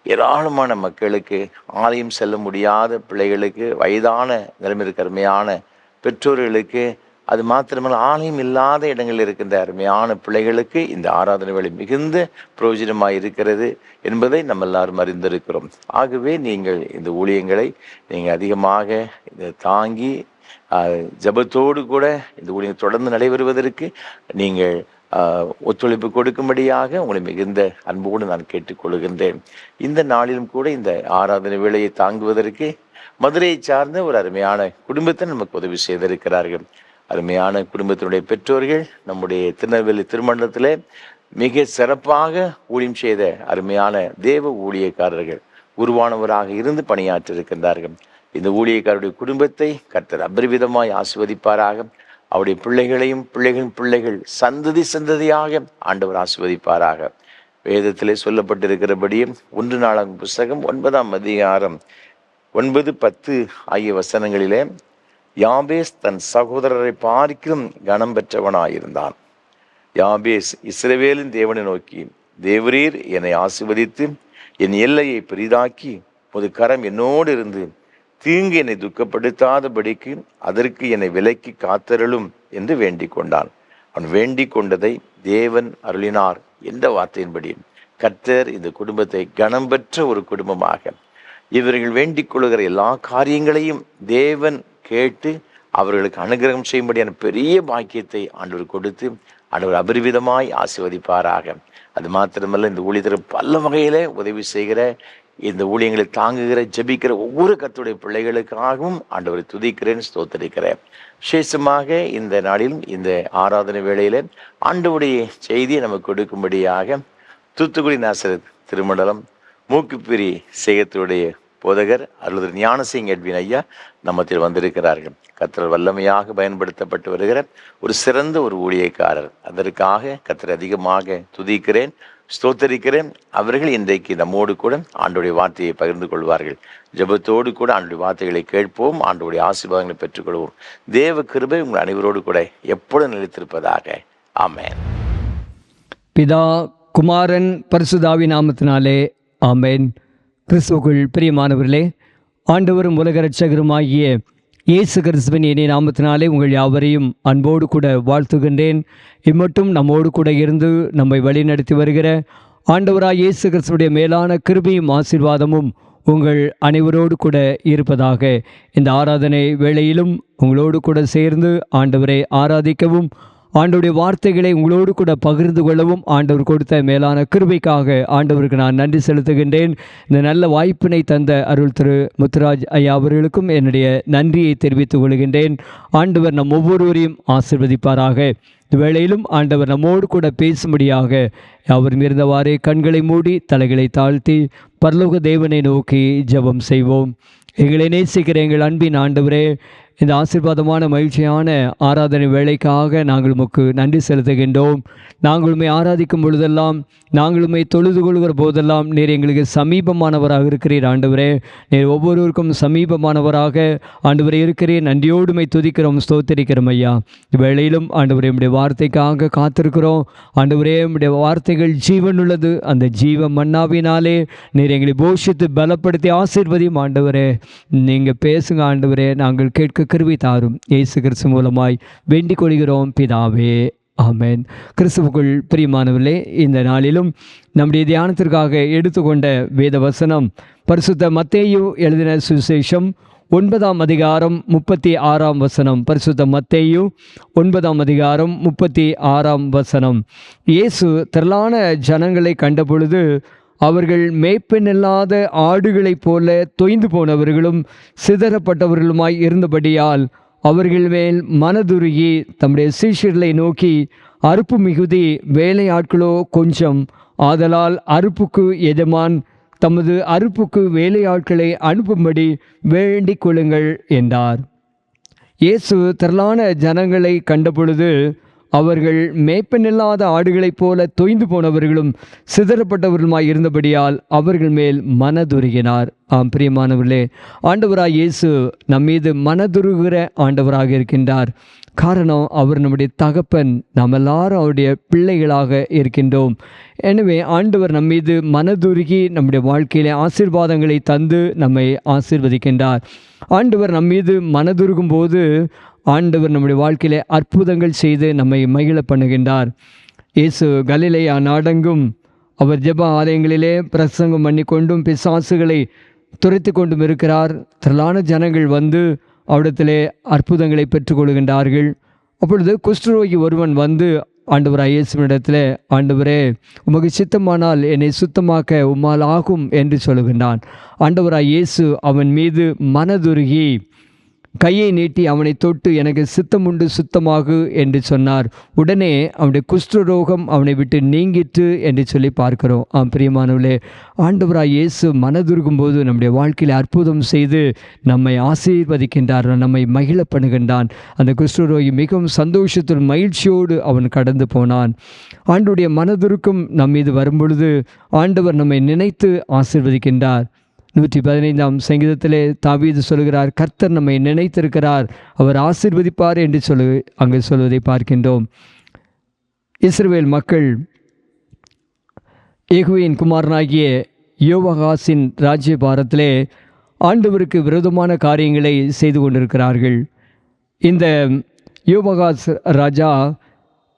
ஏராளமான மக்களுக்கு, ஆலயம் செல்ல முடியாத பிள்ளைகளுக்கு, வயதான நிலைமைக்கு அருமையான பெற்றோர்களுக்கு, அது மாத்திரமல்ல ஆலயம் இல்லாத இடங்களில் இருக்கின்ற அருமையான பிள்ளைகளுக்கு இந்த ஆராதனை வேளை மிகுந்த பிரயோஜனமாக இருக்கிறது என்பதை நம்ம எல்லாரும் அறிந்திருக்கிறோம். ஆகவே நீங்கள் இந்த ஊழியங்களை நீங்கள் அதிகமாக இதை தாங்கி ஜபத்தோடு கூட இந்த ஊழியம் தொடர்ந்து நடைபெறுவதற்கு நீங்கள் ஒத்துழைப்பு கொடுக்கும்படியாக உங்களை மிகுந்த அன்போடு நான் கேட்டுக்கொள்கின்றேன். இந்த நாளிலும் கூட இந்த ஆராதனை வேளையை தாங்குவதற்கு மதுரையை சார்ந்த ஒரு அருமையான குடும்பத்தை நமக்கு உதவி செய்திருக்கிறார்கள். அருமையான குடும்பத்தினுடைய பெற்றோர்கள் நம்முடைய திருநெல்வேலி திருமண்டலத்தில் மிக சிறப்பாக ஊழியம் செய்த அருமையான தேவ ஊழியக்காரர்கள் உருவானவராக இருந்து பணியாற்றிருக்கின்றார்கள். இந்த ஊழியக்காரருடைய குடும்பத்தை கர்த்தர் அபரிவிதமாய் ஆசீர்வதிப்பாராக. அவருடைய பிள்ளைகளையும் பிள்ளைகளின் பிள்ளைகள் சந்ததி சந்ததியாக ஆண்டவர் ஆசீர்வதிப்பாராக. வேதத்திலே சொல்லப்பட்டிருக்கிறபடியே 1 நாளாகமம் புஸ்தகம் 9ஆம் அதிகாரம் 9, 10 ஆகிய வசனங்களிலே யாபேஸ் தன் சகோதரரை பார்க்கிலும் கனம் பெற்றவனாயிருந்தான். யாபேஸ் இஸ்ரவேலின் தேவனை நோக்கி, தேவரீர் என்னை ஆசீர்வதித்து என் எல்லையை பெரிதாக்கி உமது கரம் என்னோடு இருந்து தீங்கு என்னை துக்கப்படுத்தாதபடிக்கு அதற்கு என்னை விலக்கி காத்தருளும் என்று வேண்டிக் கொண்டான். அவன் வேண்டிக் கொண்டதை தேவன் அருளினார் என்ற வார்த்தையின்படி கர்த்தர் இந்த குடும்பத்தை கனம் பெற்ற ஒரு குடும்பமாக, இவர்கள் வேண்டிக் கொள்ளுகிற எல்லா காரியங்களையும் தேவன் கேட்டு அவர்களுக்கு அனுகிரகம் செய்யும்படியான பெரிய பாக்கியத்தை ஆண்டவர் கொடுத்து ஆண்டவர் அபரிவிதமாய் ஆசீர்வதிப்பாராக. அது மாத்திரமல்ல, இந்த ஊழியத்திற்கு பல வகையில உதவி செய்கிற, இந்த ஊழியங்களை தாங்குகிற, ஜெபிக்கிற ஒவ்வொரு கர்த்தருடைய பிள்ளைகளுக்காகவும் ஆண்டவரை துதிக்கிறேன், ஸ்தோத்தரிக்கிறேன். விசேஷமாக இந்த நாளிலும் இந்த ஆராதனை வேளையில ஆண்டவருடைய செய்தியை நமக்கு கொடுக்கும்படியாக தூத்துக்குடி நாசரேத் திருமண்டலம் மூக்குப்பிரி சேகத்தினுடைய போதகர் அருள்தர் ஞானசிங் எட்வின் ஐயா நம்மத்தில் வந்திருக்கிறார்கள். கர்த்தர் வல்லமையாக பயன்படுத்தப்பட்டு வருகிற ஒரு சிறந்த ஒரு ஊழியக்காரர். அதற்காக கர்த்தரை அதிகமாக துதிக்கிறேன், ஸ்தோத்தரிக்கிறேன். அவர்கள் இன்றைக்கு நம்மோடு கூட ஆண்டவருடைய வார்த்தையை பகிர்ந்து கொள்வார்கள். ஜெபத்தோடு கூட ஆண்டவருடைய வார்த்தைகளை கேட்போம், ஆண்டவருடைய ஆசீர்வாதங்களை பெற்றுக்கொள்வோம். தேவ கிருபை உங்கள் அனைவரோடு கூட எப்பொழுது நிலைத்திருப்பதாக. ஆமென். பிதா, குமாரன், பரிசுத்தாவி நாமத்தினாலே ஆமென். கிறிஸ்துவுக்குள் பிரியமானவர்களே, ஆண்டவரும் உலக இரட்சகருமாகிய இயேசு கிறிஸ்துவின் இனிய நாமத்தினாலே உங்கள் யாவரையும் அன்போடு கூட வாழ்த்துகின்றேன். இம்மட்டும் நம்மோடு கூட இருந்து நம்மை வழிநடத்தி வருகிற ஆண்டவராய் இயேசு கிறிஸ்துவுடைய மேலான கிருபையும் ஆசீர்வாதமும் உங்கள் அனைவரோடு கூட இருப்பதாக. இந்த ஆராதனை வேளையிலும் உங்களோடு கூட சேர்ந்து ஆண்டவரை ஆராதிக்கவும், ஆண்டவருடைய வார்த்தைகளை உங்களோடு கூட பகிர்ந்து கொள்ளவும் ஆண்டவர் கொடுத்த மேலான கிருபைக்காக ஆண்டவருக்கு நான் நன்றி செலுத்துகின்றேன். இந்த நல்ல வாய்ப்பினை தந்த அருள் திரு முத்துராஜ் ஐயா அவர்களுக்கும் என்னுடைய நன்றியை தெரிவித்துக் கொள்கின்றேன். ஆண்டவர் நம் ஒவ்வொருவரையும் ஆசீர்வதிப்பாராக. இவ்வேளையிலும் ஆண்டவர் நம்மோடு கூட பேசும்படியாக அவர் இருந்தவாறே கண்களை மூடி தலைகளை தாழ்த்தி பரலோக தேவனை நோக்கி ஜெபம் செய்வோம். எங்களை நேசிக்கிற எங்கள் அன்பின் ஆண்டவரே, இந்த ஆசீர்வாதமான மகிழ்ச்சியான ஆராதனை வேலைக்காக நாங்கள் உமக்கு நன்றி செலுத்துகின்றோம். நாங்களுமே ஆராதிக்கும் பொழுதெல்லாம், நாங்களுமே தொழுது கொள்கிற போதெல்லாம் நீர் எங்களுக்கு சமீபமானவராக இருக்கிறீர் ஆண்டவரே. நீர் ஒவ்வொருவருக்கும் சமீபமானவராக ஆண்டவரே இருக்கிறீர். நன்றியோடுமை துதிக்கிறோம், ஸ்தோத்திரிக்கிறோம் ஐயா. வேளையிலும் ஆண்டவரே உம்முடைய வார்த்தைக்காக காத்திருக்கிறோம் ஆண்டவரே. உம்முடைய வார்த்தைகள் ஜீவன் உள்ளது. அந்த ஜீவ மன்னாவினாலே நீர் எங்களை போஷித்து பலப்படுத்தி ஆசீர்வதியும் ஆண்டவரே. நீங்கள் பேசுங்க ஆண்டவரே, நாங்கள் கேட்க கிருபை தாரும். இயேசு கிறிஸ்து மூலமாய் வேண்டிக் கொள்கிறோம் பிதாவே, ஆமென். கிறிஸ்துவுக்குள் பிரியமானவர்களே, இந்த நாளிலும் நம்முடைய தியானத்திற்காக எடுத்துக்கொண்ட வேத வசனம் பரிசுத்த மத்தேயு எழுதின சுவிசேஷம் 9ஆம் அதிகாரம் 36ஆம் வசனம். பரிசுத்த மத்தேயு 9ஆம் அதிகாரம் 36ஆம் வசனம். இயேசு திரளான ஜனங்களை கண்டபொழுது அவர்கள் மேய்ப்பனில்லாத ஆடுகளைப் போல தொய்ந்து போனவர்களும் சிதறப்பட்டவர்களுமாய் இருந்தபடியால் அவர்கள் மேல் மனதுருகி தம்முடைய சீஷர்களை நோக்கி, அறுப்பு மிகுதி, வேலையாட்களோ கொஞ்சம். ஆதலால் அறுப்புக்கு எஜமான் தமது அறுப்புக்கு வேலையாட்களை அனுப்பும்படி வேண்டிக் கொள்ளுங்கள் என்றார். இயேசு திரளான ஜனங்களை கண்டபொழுது அவர்கள் மேய்ப்பனில்லாத ஆடுகளைப் போல தொய்ந்து போனவர்களும் சிதறப்பட்டவர்களுமாய் இருந்தபடியால் அவர்கள் மேல் மனதுருகினார். ஆம் பிரியமானவர்களே, ஆண்டவராய் இயேசு நம்மீது மனதுருகிற ஆண்டவராக இருக்கின்றார். காரணம், அவர் நம்முடைய தகப்பன், நாம் எல்லாரும் அவருடைய பிள்ளைகளாக இருக்கின்றோம். எனவே ஆண்டவர் நம்மீது மனதுருகி நம்முடைய வாழ்க்கையிலே ஆசீர்வாதங்களை தந்து நம்மை ஆசீர்வதிக்கின்றார். ஆண்டவர் நம்மீது மனதுருகும் போது ஆண்டவர் நம்முடைய வாழ்க்கையிலே அற்புதங்கள் செய்து நம்மை மகிழ பண்ணுகின்றார். இயேசு கலிலேயா நாடெங்கும் அவர் ஜெப ஆலயங்களிலே பிரசங்கம் பண்ணி கொண்டும் பிசாசுகளை துரைத்து கொண்டும் இருக்கிறார். திரளான ஜனங்கள் வந்து அவரிடத்திலே அற்புதங்களை பெற்றுக்கொள்கின்றார்கள். அப்பொழுது குஷ்டரோகி ஒருவன் வந்து ஆண்டவராய் இயேசுவினிடத்தில், ஆண்டவரே உமக்கு சித்தமானால் என்னை சுத்தமாக்க உம்மால் ஆகும் என்று சொல்லுகின்றான். ஆண்டவராய் இயேசு அவன் மீது மனதுருகி கையை நீட்டி அவனை தொட்டு, எனக்கு சித்தமுண்டு, சுத்தமாகு என்று சொன்னார். உடனே அவனுடைய குஷ்டரோகம் அவனை விட்டு நீங்கிற்று என்று சொல்லி பார்க்கிறோம். பிரியமானவர்களே, ஆண்டவராய் இயேசு மனதுருகும் போது நம்முடைய வாழ்க்கையில் அற்புதம் செய்து நம்மை ஆசீர்வதிக்கின்றார், நம்மை மகிழ பண்ணுகின்றான். அந்த குஷ்டரோகி மிகவும் சந்தோஷத்துடன் மகிழ்ச்சியோடு அவன் கடந்து போனான். ஆண்டவருடைய மனதுருக்கம் நம் மீது வரும்பொழுது ஆண்டவர் நம்மை நினைத்து ஆசீர்வதிக்கின்றார். 115ஆம் சங்கீதத்திலே தாவீது சொல்கிறார், கர்த்தர் நம்மை நினைத்திருக்கிறார், அவர் ஆசீர்வதிப்பார் என்று அங்கு சொல்வதை பார்க்கின்றோம். இஸ்ரவேல் மக்கள் யெகூவின் குமாரனாகிய யோவாகாசின் ராஜ்யபாரத்திலே ஆண்டவருக்கு விரோதமான காரியங்களை செய்து கொண்டிருக்கிறார்கள். இந்த யோவாகாஸ் ராஜா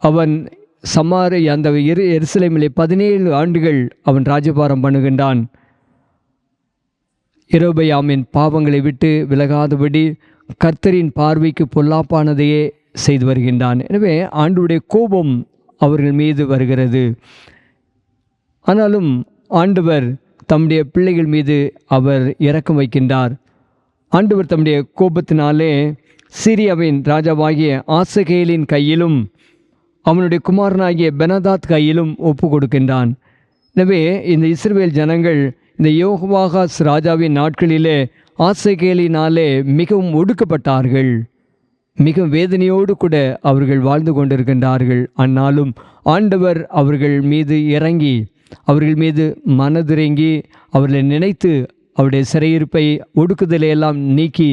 அவன் அந்த எருசலேமிலே 17 ஆண்டுகள் அவன் ராஜ்யபாரம் பண்ணுகின்றான். யெரொபெயாமின் பாவங்களை விட்டு விலகாதபடி கர்த்தரின் பார்வைக்கு பொல்லாப்பானதையே செய்து வருகின்றான். எனவே ஆண்டவருடைய கோபம் அவர்கள் மீது வருகிறது. ஆனாலும் ஆண்டவர் தம்முடைய பிள்ளைகள் மீது அவர் இரக்கம் வைக்கின்றார். ஆண்டவர் தம்முடைய கோபத்தினாலே சீரியாவின் ராஜாவாகிய ஆசகேலின் கையிலும் அவனுடைய குமாரனாகிய பெனதாத் கையிலும் ஒப்பு கொடுக்கின்றான். எனவே இந்த இஸ்ரவேல் ஜனங்கள் இந்த யோவாகாஸ் ராஜாவின் நாட்களிலே ஆசகேலினாலே மிகவும் ஒடுக்கப்பட்டார்கள். மிக வேதனையோடு கூட அவர்கள் வாழ்ந்து கொண்டிருக்கின்றார்கள். ஆனாலும் ஆண்டவர் அவர்கள் மீது இறங்கி, அவர்கள் மீது மனதிறங்கி, அவர்களை நினைத்து அவருடைய சிறையிருப்பை, ஒடுக்குதலையெல்லாம் நீக்கி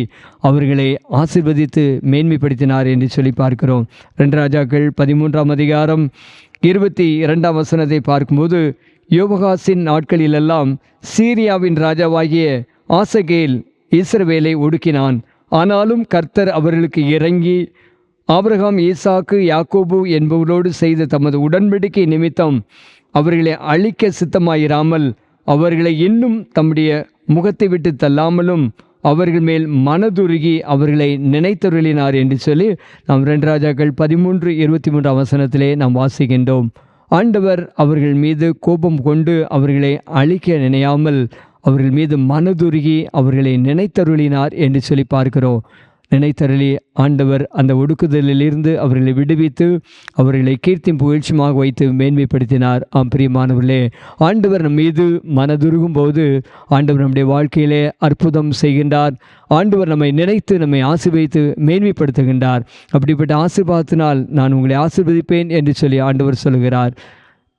அவர்களை ஆசீர்வதித்து மேன்மைப்படுத்தினார் என்று சொல்லி பார்க்கிறோம். 2 ராஜாக்கள் 13ஆம் அதிகாரம் 22ஆம் வசனத்தை பார்க்கும்போது, யோவாகாசின் நாட்களிலெல்லாம் சீரியாவின் ராஜாவாகிய ஆசகேல் இஸ்ரவேலை ஒடுக்கினான். ஆனாலும் கர்த்தர் அவர்களுக்கு இறங்கி ஆபிரகாம், ஈசாக்கு, யாக்கோபு என்பவர்களோடு செய்த தமது உடன்படிக்கை நிமித்தம் அவர்களை அழிக்க சித்தமாயிராமல் அவர்களை இன்னும் தம்முடைய முகத்தை விட்டு தள்ளாமலும் அவர்கள் மேல் மனதுருகி அவர்களை நினைத்தருளினார் என்று சொல்லி நாம் 2 ராஜாக்கள் 13:23 வசனத்திலே நாம் வாசிக்கின்றோம். ஆண்டவர் அவர்கள் மீது கோபம் கொண்டு அவர்களை அழிக்க நினையாமல் அவர்கள் மீது மனதுருகி அவர்களை நினைத்தருளினார் என்று சொல்லி பார்க்கிறோம். நினைத்தருளி ஆண்டவர் அந்த ஒடுக்குதலிலிருந்து அவர்களை விடுவித்து அவர்களை கீர்த்தியும் புகழ்ச்சியுமாக வைத்து மேன்மைப்படுத்தினார். பிரியமானவர்களே, ஆண்டவர் நம் மீது மனதுருகும் போது ஆண்டவர் நம்முடைய வாழ்க்கையிலே அற்புதம் செய்கின்றார். ஆண்டவர் நம்மை நினைத்து நம்மை ஆசீர்வதித்து மேன்மைப்படுத்துகின்றார். அப்படிப்பட்ட ஆசீர்வாதத்தினால் நான் உங்களை ஆசீர்வதிப்பேன் என்று சொல்லி ஆண்டவர் சொல்கிறார்.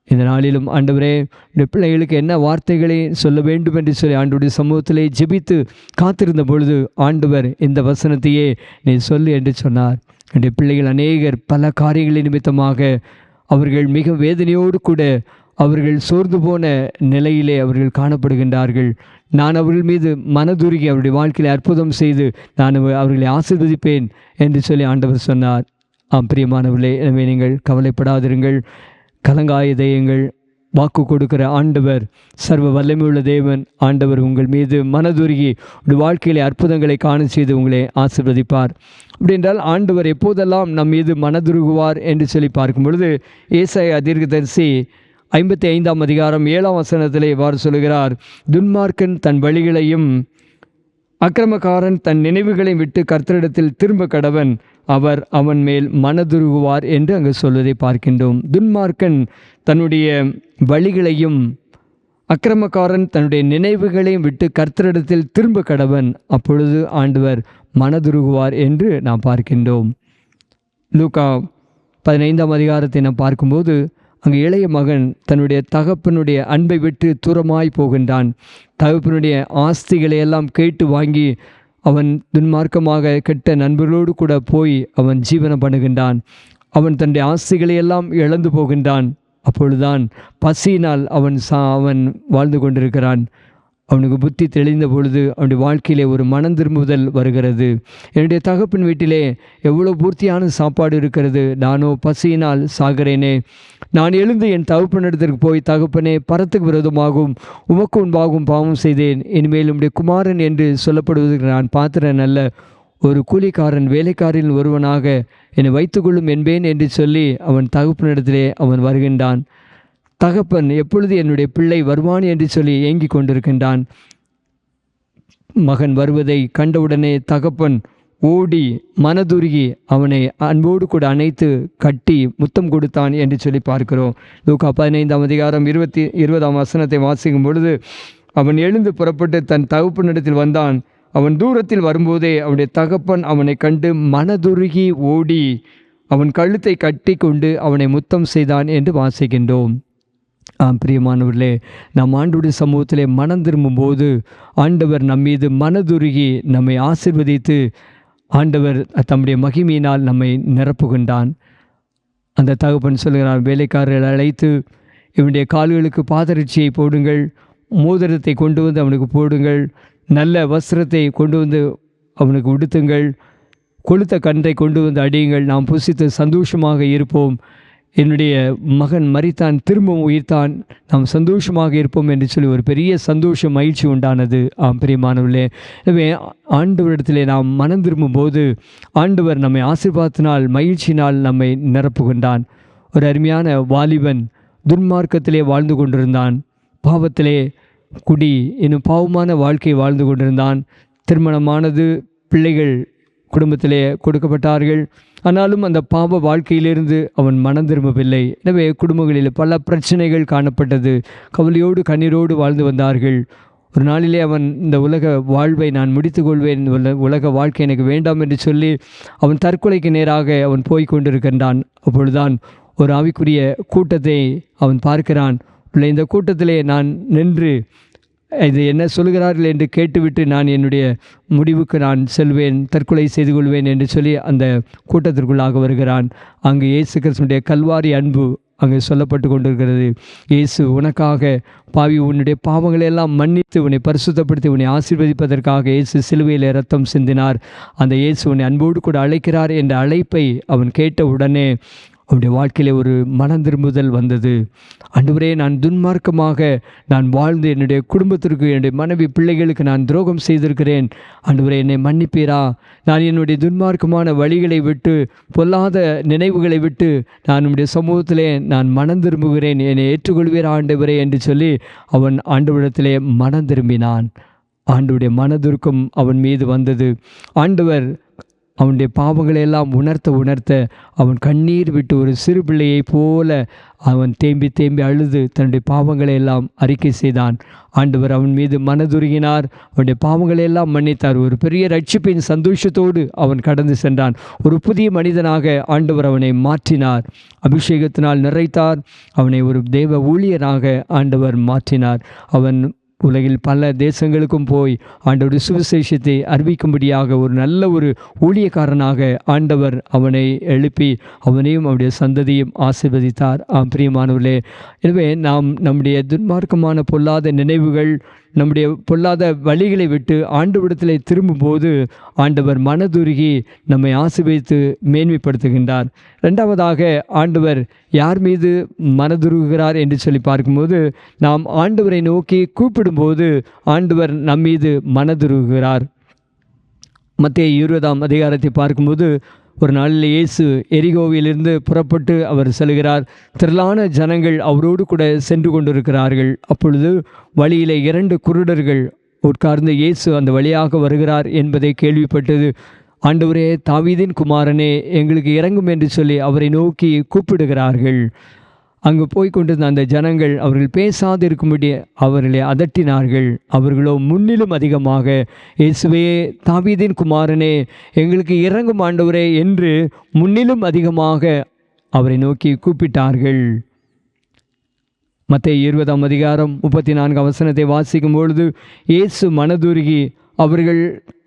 இந்த நாளிலும் ஆண்டவரே, இந்த பிள்ளைகளுக்கு என்ன வார்த்தைகளை சொல்ல வேண்டும் என்று சொல்லி ஆண்டவருடைய சமூகத்திலே ஜெபித்து காத்திருந்த பொழுது ஆண்டவர் இந்த வசனத்தையே நீ சொல்லு என்று சொன்னார். என்னுடைய பிள்ளைகள் அநேகர் பல காரியங்களின் நிமித்தமாக அவர்கள் மிக வேதனையோடு கூட அவர்கள் சோர்ந்து போன நிலையிலே அவர்கள் காணப்படுகின்றார்கள். நான் அவர்கள் மீது மனதுருகி அவருடைய வாழ்க்கையில் அற்புதம் செய்து நான் அவர்களை ஆசீர்வதிப்பேன் என்று சொல்லி ஆண்டவர் சொன்னார். பிரியமானவர்களே, எனவே நீங்கள் கவலைப்படாதிருங்கள், கலங்காயதையுங்கள். வாக்கு கொடுக்கிற ஆண்டவர், சர்வ வல்லமையுள்ள தேவன் ஆண்டவர் உங்கள் மீது மனதுருகி உங்கள் வாழ்க்கையிலே அற்புதங்களை காண செய்து உங்களை ஆசீர்வதிப்பார். அப்படி என்றால் ஆண்டவர் எப்போதெல்லாம் நம் மீது மனதுருகுவார் என்று சொல்லி பார்க்கும் பொழுது ஏசாயா தீர்க்கதரிசி 55ஆம் அதிகாரம் 7ஆம் வசனத்திலே இவ்வாறு சொல்கிறார்: துன்மார்க்கன் தன் வழிகளையும் அக்கிரமக்காரன் தன் நினைவுகளை விட்டு கர்த்தரிடத்தில் திரும்ப கடவன், அவர் அவன் மேல் மனதுருகுவார் என்று அங்கு சொல்வதை பார்க்கின்றோம். துன்மார்க்கன் தன்னுடைய வழிகளையும் அக்கிரமக்காரன் தன்னுடைய நினைவுகளையும் விட்டு கர்த்தரிடத்தில் திரும்ப கடவன், அப்பொழுது ஆண்டவர் மனதுருகுவார் என்று நாம் பார்க்கின்றோம். லூக்கா 15ஆம் அதிகாரத்தை நாம் பார்க்கும்போது அங்கு இளைய மகன் தன்னுடைய தகப்பனுடைய அன்பை விட்டு தூரமாய் போகின்றான். தகப்பனுடைய ஆஸ்திகளை எல்லாம் கேட்டு வாங்கி அவன் துன்மார்க்கமாக கெட்ட நண்பர்களோடு கூட போய் அவன் ஜீவனம் பண்ணுகின்றான். அவன் தன்னுடைய ஆஸ்திகளை எல்லாம் இழந்து போகின்றான். அப்பொழுதுதான் பசியினால் அவன் வாழ்ந்து கொண்டிருக்கிறான். அவனுக்கு புத்தி தெளிந்த பொழுது அவனுடைய வாழ்க்கையிலே ஒரு மனம் திரும்புதல் வருகிறது. என்னுடைய தகப்பன் வீட்டிலே எவ்வளோ பூர்த்தியான சாப்பாடு இருக்கிறது, நானோ பசியினால் சாகிறேனே. நான் எழுந்து என் தகப்பனிடத்திற்கு போய், தகப்பனே, பரத்துக்கு விரோதமாகவும் உமக்கு முன்பாகவும் பாவம் செய்தேன், இனிமேல் உம்முடைய குமாரன் என்று சொல்லப்படுவதற்கு நான் பாத்திரன் அல்ல, ஒரு கூலிக்காரன் வேலைக்காரில் ஒருவனாக என்னை வைத்துக்கொள்ளும் என்பேன் என்று சொல்லி அவன் தகப்பனிடத்திலே அவன் வருகின்றான். தகப்பன் எப்பொழுது என்னுடைய பிள்ளை வருவான் என்று சொல்லி ஏங்கி கொண்டிருக்கின்றான். மகன் வருவதை கண்டவுடனே தகப்பன் ஓடி மனதுருகி அவனை அன்போடு கூட அணைத்து கட்டி முத்தம் கொடுத்தான் என்று சொல்லி பார்க்கிறோம். லூக்கா 15ஆம் அதிகாரம் 20ஆம் வசனத்தை வாசிக்கும் பொழுது, அவன் எழுந்து புறப்பட்டு தன் தகப்பனிடத்தில் வந்தான். அவன் தூரத்தில் வரும்போதே அவனுடைய தகப்பன் அவனை கண்டு மனதுருகி ஓடி அவன் கழுத்தை கட்டி கொண்டு அவனை முத்தம் செய்தான் என்று வாசிக்கின்றோம். பிரியமானவர்களே, நாம் ஆண்டவருடைய சமூகத்திலே மனம் திரும்பும்போது ஆண்டவர் நம் மீது மனதுருகி நம்மை ஆசீர்வதித்து ஆண்டவர் தம்முடைய மகிமையினால் நம்மை நிரப்புகின்றான். அந்த தகப்பன் சொல்கிறான், வேலைக்காரர்களை அழைத்து இவனுடைய கால்களுக்கு பாதரட்சியை போடுங்கள், மோதிரத்தை கொண்டு வந்து அவனுக்கு போடுங்கள், நல்ல வஸ்திரத்தை கொண்டு வந்து அவனுக்கு உடுத்துங்கள், கொளுத்த கன்றை கொண்டு வந்து அடியுங்கள், நாம் புசித்து சந்தோஷமாக இருப்போம். என்னுடைய மகன் மரித்தான், திரும்பவும் உயிர்த்தான், நாம் சந்தோஷமாக இருப்போம் என்று சொல்லி ஒரு பெரிய சந்தோஷம், மகிழ்ச்சி உண்டானது. பிரியமானவர்களே, எனவே ஆண்டவரிடத்திலே நாம் மனம் திரும்பும்போது ஆண்டவர் நம்மை ஆசீர்வாதத்தினால் மகிழ்ச்சியினால் நம்மை நிரப்புகின்றான். ஒரு அருமையான வாலிபன் துன்மார்க்கத்திலே வாழ்ந்து கொண்டிருந்தான். பாவத்திலே குடி என்னும் பாவமான வாழ்க்கை வாழ்ந்து கொண்டிருந்தான். திருமணமானது, பிள்ளைகள் குடும்பத்திலே கொடுக்கப்பட்டார்கள். ஆனாலும் அந்த பாவ வாழ்க்கையிலிருந்து அவன் மனம் திரும்பவில்லை. எனவே குடும்பங்களில் பல பிரச்சனைகள் காணப்பட்டது. கவலையோடு கண்ணீரோடு வாழ்ந்து வந்தார்கள். ஒரு நாளிலே அவன் இந்த உலக வாழ்வை நான் முடித்து கொள்வேன், உலக வாழ்க்கை எனக்கு வேண்டாம் என்று சொல்லி அவன் தற்கொலைக்கு நேராக அவன் போய் கொண்டிருக்கின்றான். அப்பொழுதுதான் ஒரு ஆவிக்குரிய கூட்டத்தை அவன் பார்க்கிறான். இந்த கூட்டத்திலே நான் நின்று இது என்ன சொல்கிறார்கள் என்று கேட்டுவிட்டு நான் என்னுடைய முடிவுக்கு நான் செல்வேன், தற்கொலை செய்து கொள்வேன் என்று சொல்லி அந்த கூட்டத்திற்குள்ளாக வருகிறான். அங்கு இயேசு கிறிஸ்துவினுடைய கல்வாரி அன்பு அங்கே சொல்லப்பட்டு கொண்டிருக்கிறது. இயேசு உனக்காக பாவி உன்னுடைய பாவங்களை எல்லாம் மன்னித்து உன்னை பரிசுத்தப்படுத்தி உன்னை ஆசீர்வதிப்பதற்காக இயேசு சிலுவையில் இரத்தம் சிந்தினார். அந்த இயேசு உன்னை அன்போடு கூட அழைக்கிறார் என்ற அழைப்பை அவன் கேட்ட உடனே அவனுடைய வாழ்க்கையிலே ஒரு மனம் திரும்புதல் வந்தது. ஆண்டவரே, நான் துன்மார்க்கமாக நான் வாழ்ந்து என்னுடைய குடும்பத்திற்கு, என்னுடைய மனைவி பிள்ளைகளுக்கு நான் துரோகம் செய்திருக்கிறேன். ஆண்டவரே, என்னை மன்னிப்பீரா? நான் என்னுடைய துன்மார்க்கமான வழிகளை விட்டு, பொல்லாத நினைவுகளை விட்டு நான் உம்முடைய சமூகத்திலே நான் மனம் திரும்புகிறேன், என்னை ஏற்றுக்கொள்வீரா ஆண்டவரே என்று சொல்லி அவன் ஆண்டவரிடத்திலே மனம் திரும்பினான். ஆண்டவருடைய மனதுருக்கம் அவன் மீது வந்தது. ஆண்டவர் அவனுடைய பாவங்களை எல்லாம் உணர்த்த அவன் கண்ணீர் விட்டு ஒரு சிறு பிள்ளையைப் போல அவன் தேம்பி தேம்பி அழுது தன்னுடைய பாவங்களை எல்லாம் அறிக்கை செய்தான். ஆண்டவர் அவன் மீது மனதுருகினார், அவனுடைய பாவங்களை எல்லாம் மன்னித்தார். ஒரு பெரிய ரட்சிப்பின் சந்தோஷத்தோடு அவன் கடந்து சென்றான். ஒரு புதிய மனிதனாக ஆண்டவர் அவனை மாற்றினார், அபிஷேகத்தினால் நிறைத்தார். அவனை ஒரு தேவ ஊழியராக ஆண்டவர் மாற்றினார். அவன் உலகில் பல தேசங்களுக்கும் போய் ஆண்டவர் சுவிசேஷத்தை அறிவிக்கும்படியாக ஒரு நல்ல ஒரு ஊழியக்காரனாக ஆண்டவர் அவனை எழுப்பி அவனையும் அவருடைய சந்ததியும் ஆசீர்வதித்தார். பிரியமானவர்களே, எனவே நாம் நம்முடைய துன்மார்க்கமான பொல்லாத நினைவுகள், நம்முடைய பொல்லாத வழிகளை விட்டு ஆண்டவரிடத்தில் திரும்பும்போது ஆண்டவர் மனதுருகி நம்மை ஆசீர்வதித்து மேன்மைப்படுத்துகின்றார். ரெண்டாவதாக ஆண்டவர் யார் மீது மனதுருகுகிறார் என்று சொல்லி பார்க்கும்போது, நாம் ஆண்டவரை நோக்கி கூப்பிடும்போது ஆண்டவர் நம் மீது மனதுருகுகிறார். மத்தேயு 20ஆம் அதிகாரத்தை பார்க்கும்போது, ஒரு நாளில் இயேசு எரிகோவிலிருந்து புறப்பட்டு அவர் செல்கிறார். திரளான ஜனங்கள் அவரோடு கூட சென்று கொண்டிருக்கிறார்கள். அப்பொழுது வழியிலே 2 குருடர்கள் உட்கார்ந்து இயேசு அந்த வழியாக வருகிறார் என்பதை கேள்விப்பட்டது. ஆண்டவரே, தாவீதின் குமாரனே, எங்களுக்கு இறங்கும் என்று சொல்லி அவரை நோக்கி கூப்பிடுகிறார்கள். அங்கு போய்கொண்டிருந்த அந்த ஜனங்கள் அவர்கள் பேசாதிருக்கும்படி அவர்களை அதட்டினார்கள். அவர்களோ முன்னிலும் அதிகமாக, இயேசுவே, தாவீதின் குமாரனே, எங்களுக்கு இறங்கும் ஆண்டவரே என்று முன்னிலும் அதிகமாக அவரை நோக்கி கூப்பிட்டார்கள். மத்தேயு 20ஆம் அதிகாரம் 34ஆம் வசனத்தை வாசிக்கும் பொழுது, இயேசு மனதுருகி அவர்கள்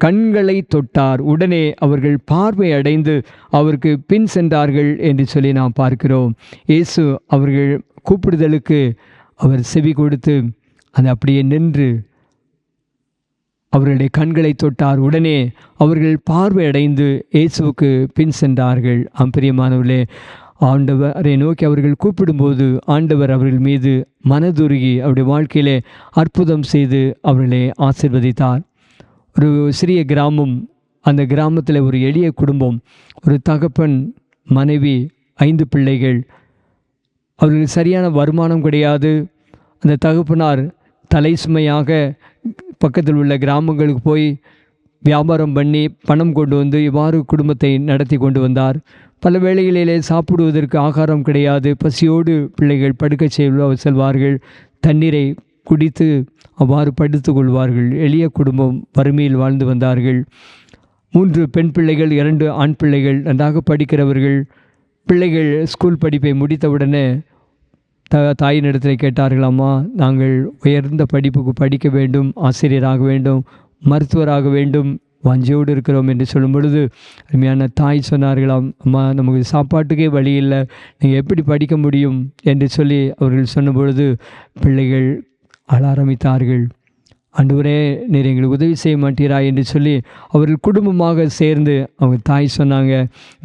கண்களை தொட்டார். உடனே அவர்கள் பார்வை அடைந்து அவருக்கு பின் சென்றார்கள் என்று சொல்லி நாம் பார்க்கிறோம். இயேசு அவர்கள் கூப்பிடுதலுக்கு அவர் செவி கொடுத்து அது அப்படியே நின்று அவர்களுடைய கண்களை தொட்டார். உடனே அவர்கள் பார்வை அடைந்து இயேசுவுக்கு பின் சென்றார்கள். பிரியமானவர்களே, ஆண்டவரை நோக்கி அவர்கள் கூப்பிடும்போது ஆண்டவர் அவர்கள் மீது மனதுருகி அவருடைய வாழ்க்கையிலே அற்புதம் செய்து அவர்களை ஆசீர்வதித்தார். ஒரு சிறிய கிராமம், அந்த கிராமத்தில் ஒரு எளிய குடும்பம், ஒரு தகப்பன், மனைவி, 5 பிள்ளைகள். அவர்களுக்கு சரியான வருமானம் கிடையாது. அந்த தகப்பனார் தலை சுமையாக பக்கத்தில் உள்ள கிராமங்களுக்கு போய் வியாபாரம் பண்ணி பணம் கொண்டு வந்து இவ்வாறு குடும்பத்தை நடத்தி கொண்டு வந்தார். பல வேளைகளிலே சாப்பிடுவதற்கு ஆகாரம் கிடையாது. பசியோடு பிள்ளைகள் படுக்கச் செல்வார்கள். தண்ணீரை குடித்து அவ்வாறு படுத்து கொள்வார்கள். எளிய குடும்பம், வறுமையில் வாழ்ந்து வந்தார்கள். 3 பெண் பிள்ளைகள், 2 ஆண் பிள்ளைகள், நன்றாக படிக்கிறவர்கள். பிள்ளைகள் ஸ்கூல் படிப்பை முடித்தவுடனே தாயினிடத்தில் கேட்டார்களாமா, நாங்கள் உயர்ந்த படிப்புக்கு படிக்க வேண்டும், ஆசிரியராக வேண்டும், மருத்துவராக வேண்டும், வாஞ்சையோடு இருக்கிறோம் என்று சொல்லும் பொழுது அருமையான தாய் சொன்னார்களாம், அம்மா, நமக்கு சாப்பாட்டுக்கே வழி இல்லை, நீங்கள் எப்படி படிக்க முடியும் என்று சொல்லி அவர்கள் சொன்ன பொழுது பிள்ளைகள் அழ ஆரம்பித்தார்கள். ஆண்டவரே, நீர் எங்களுக்கு உதவி செய்ய மாட்டீரா என்று சொல்லி அவர்கள் குடும்பமாக சேர்ந்து அவங்க தாய் சொன்னாங்க,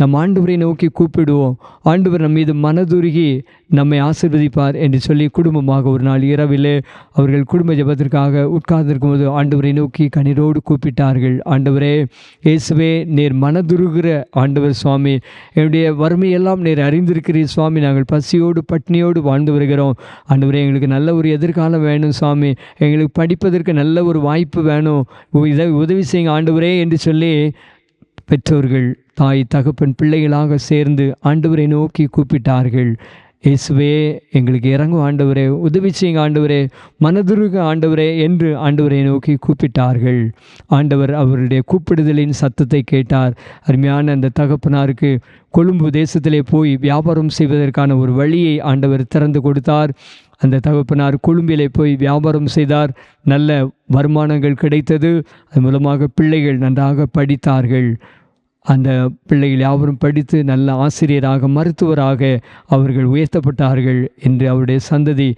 நம் ஆண்டவரை நோக்கி கூப்பிடுவோம், ஆண்டவர் நம் மீது மனதுருகி நம்மை ஆசீர்வதிப்பார் என்று சொல்லி குடும்பமாக ஒரு நாள் இரவிலே அவர்கள் குடும்ப ஜெபத்திற்காக உட்கார்ந்திருக்கும் போது ஆண்டவரை நோக்கி கண்ணீரோடு கூப்பிட்டார்கள். ஆண்டவரே, இயேசுவே, நீர் மனதுருகிற ஆண்டவர் சுவாமி, என்னுடைய வறுமையெல்லாம் நீர் அறிந்திருக்கிறீர் சுவாமி, நாங்கள் பசியோடு பட்னியோடு வாழ்ந்து வருகிறோம். ஆண்டவரே, எங்களுக்கு நல்ல ஒரு எதிர்காலம் வேணும் சுவாமி, எங்களுக்கு படிப்பதற்கு நல்ல ஒரு வாய்ப்பு வேணும், இதை உதவி செய்யுங்க ஆண்டவரே என்று சொல்லி பெற்றோர்கள், தாய், தகப்பன், பிள்ளைகளாக சேர்ந்து ஆண்டவரை நோக்கி கூப்பிட்டார்கள். இயேசுவே, எங்களுக்கு இறங்கும் ஆண்டவரே, உதவி செய்யுங்க ஆண்டவரே, மனதுருக ஆண்டவரே என்று ஆண்டவரை நோக்கி கூப்பிட்டார்கள். ஆண்டவர் அவருடைய கூப்பிடுதலின் சத்தத்தை கேட்டார். அருமையான அந்த தகப்பனாருக்கு கொழும்பு தேசத்திலே போய் வியாபாரம் செய்வதற்கான ஒரு வழியை ஆண்டவர் திறந்து கொடுத்தார். அந்த தகப்பனார் கொழும்பிலே போய் வியாபாரம் செய்தார். நல்ல வருமானங்கள் கிடைத்தது. அது மூலமாக பிள்ளைகள் நன்றாக படித்தார்கள். அந்த பிள்ளைகள் யாவரும் படித்து நல்ல ஆசிரியராக, மருத்துவராக அவர்கள் உயர்த்தப்பட்டார்கள். என்று அவருடைய சந்ததி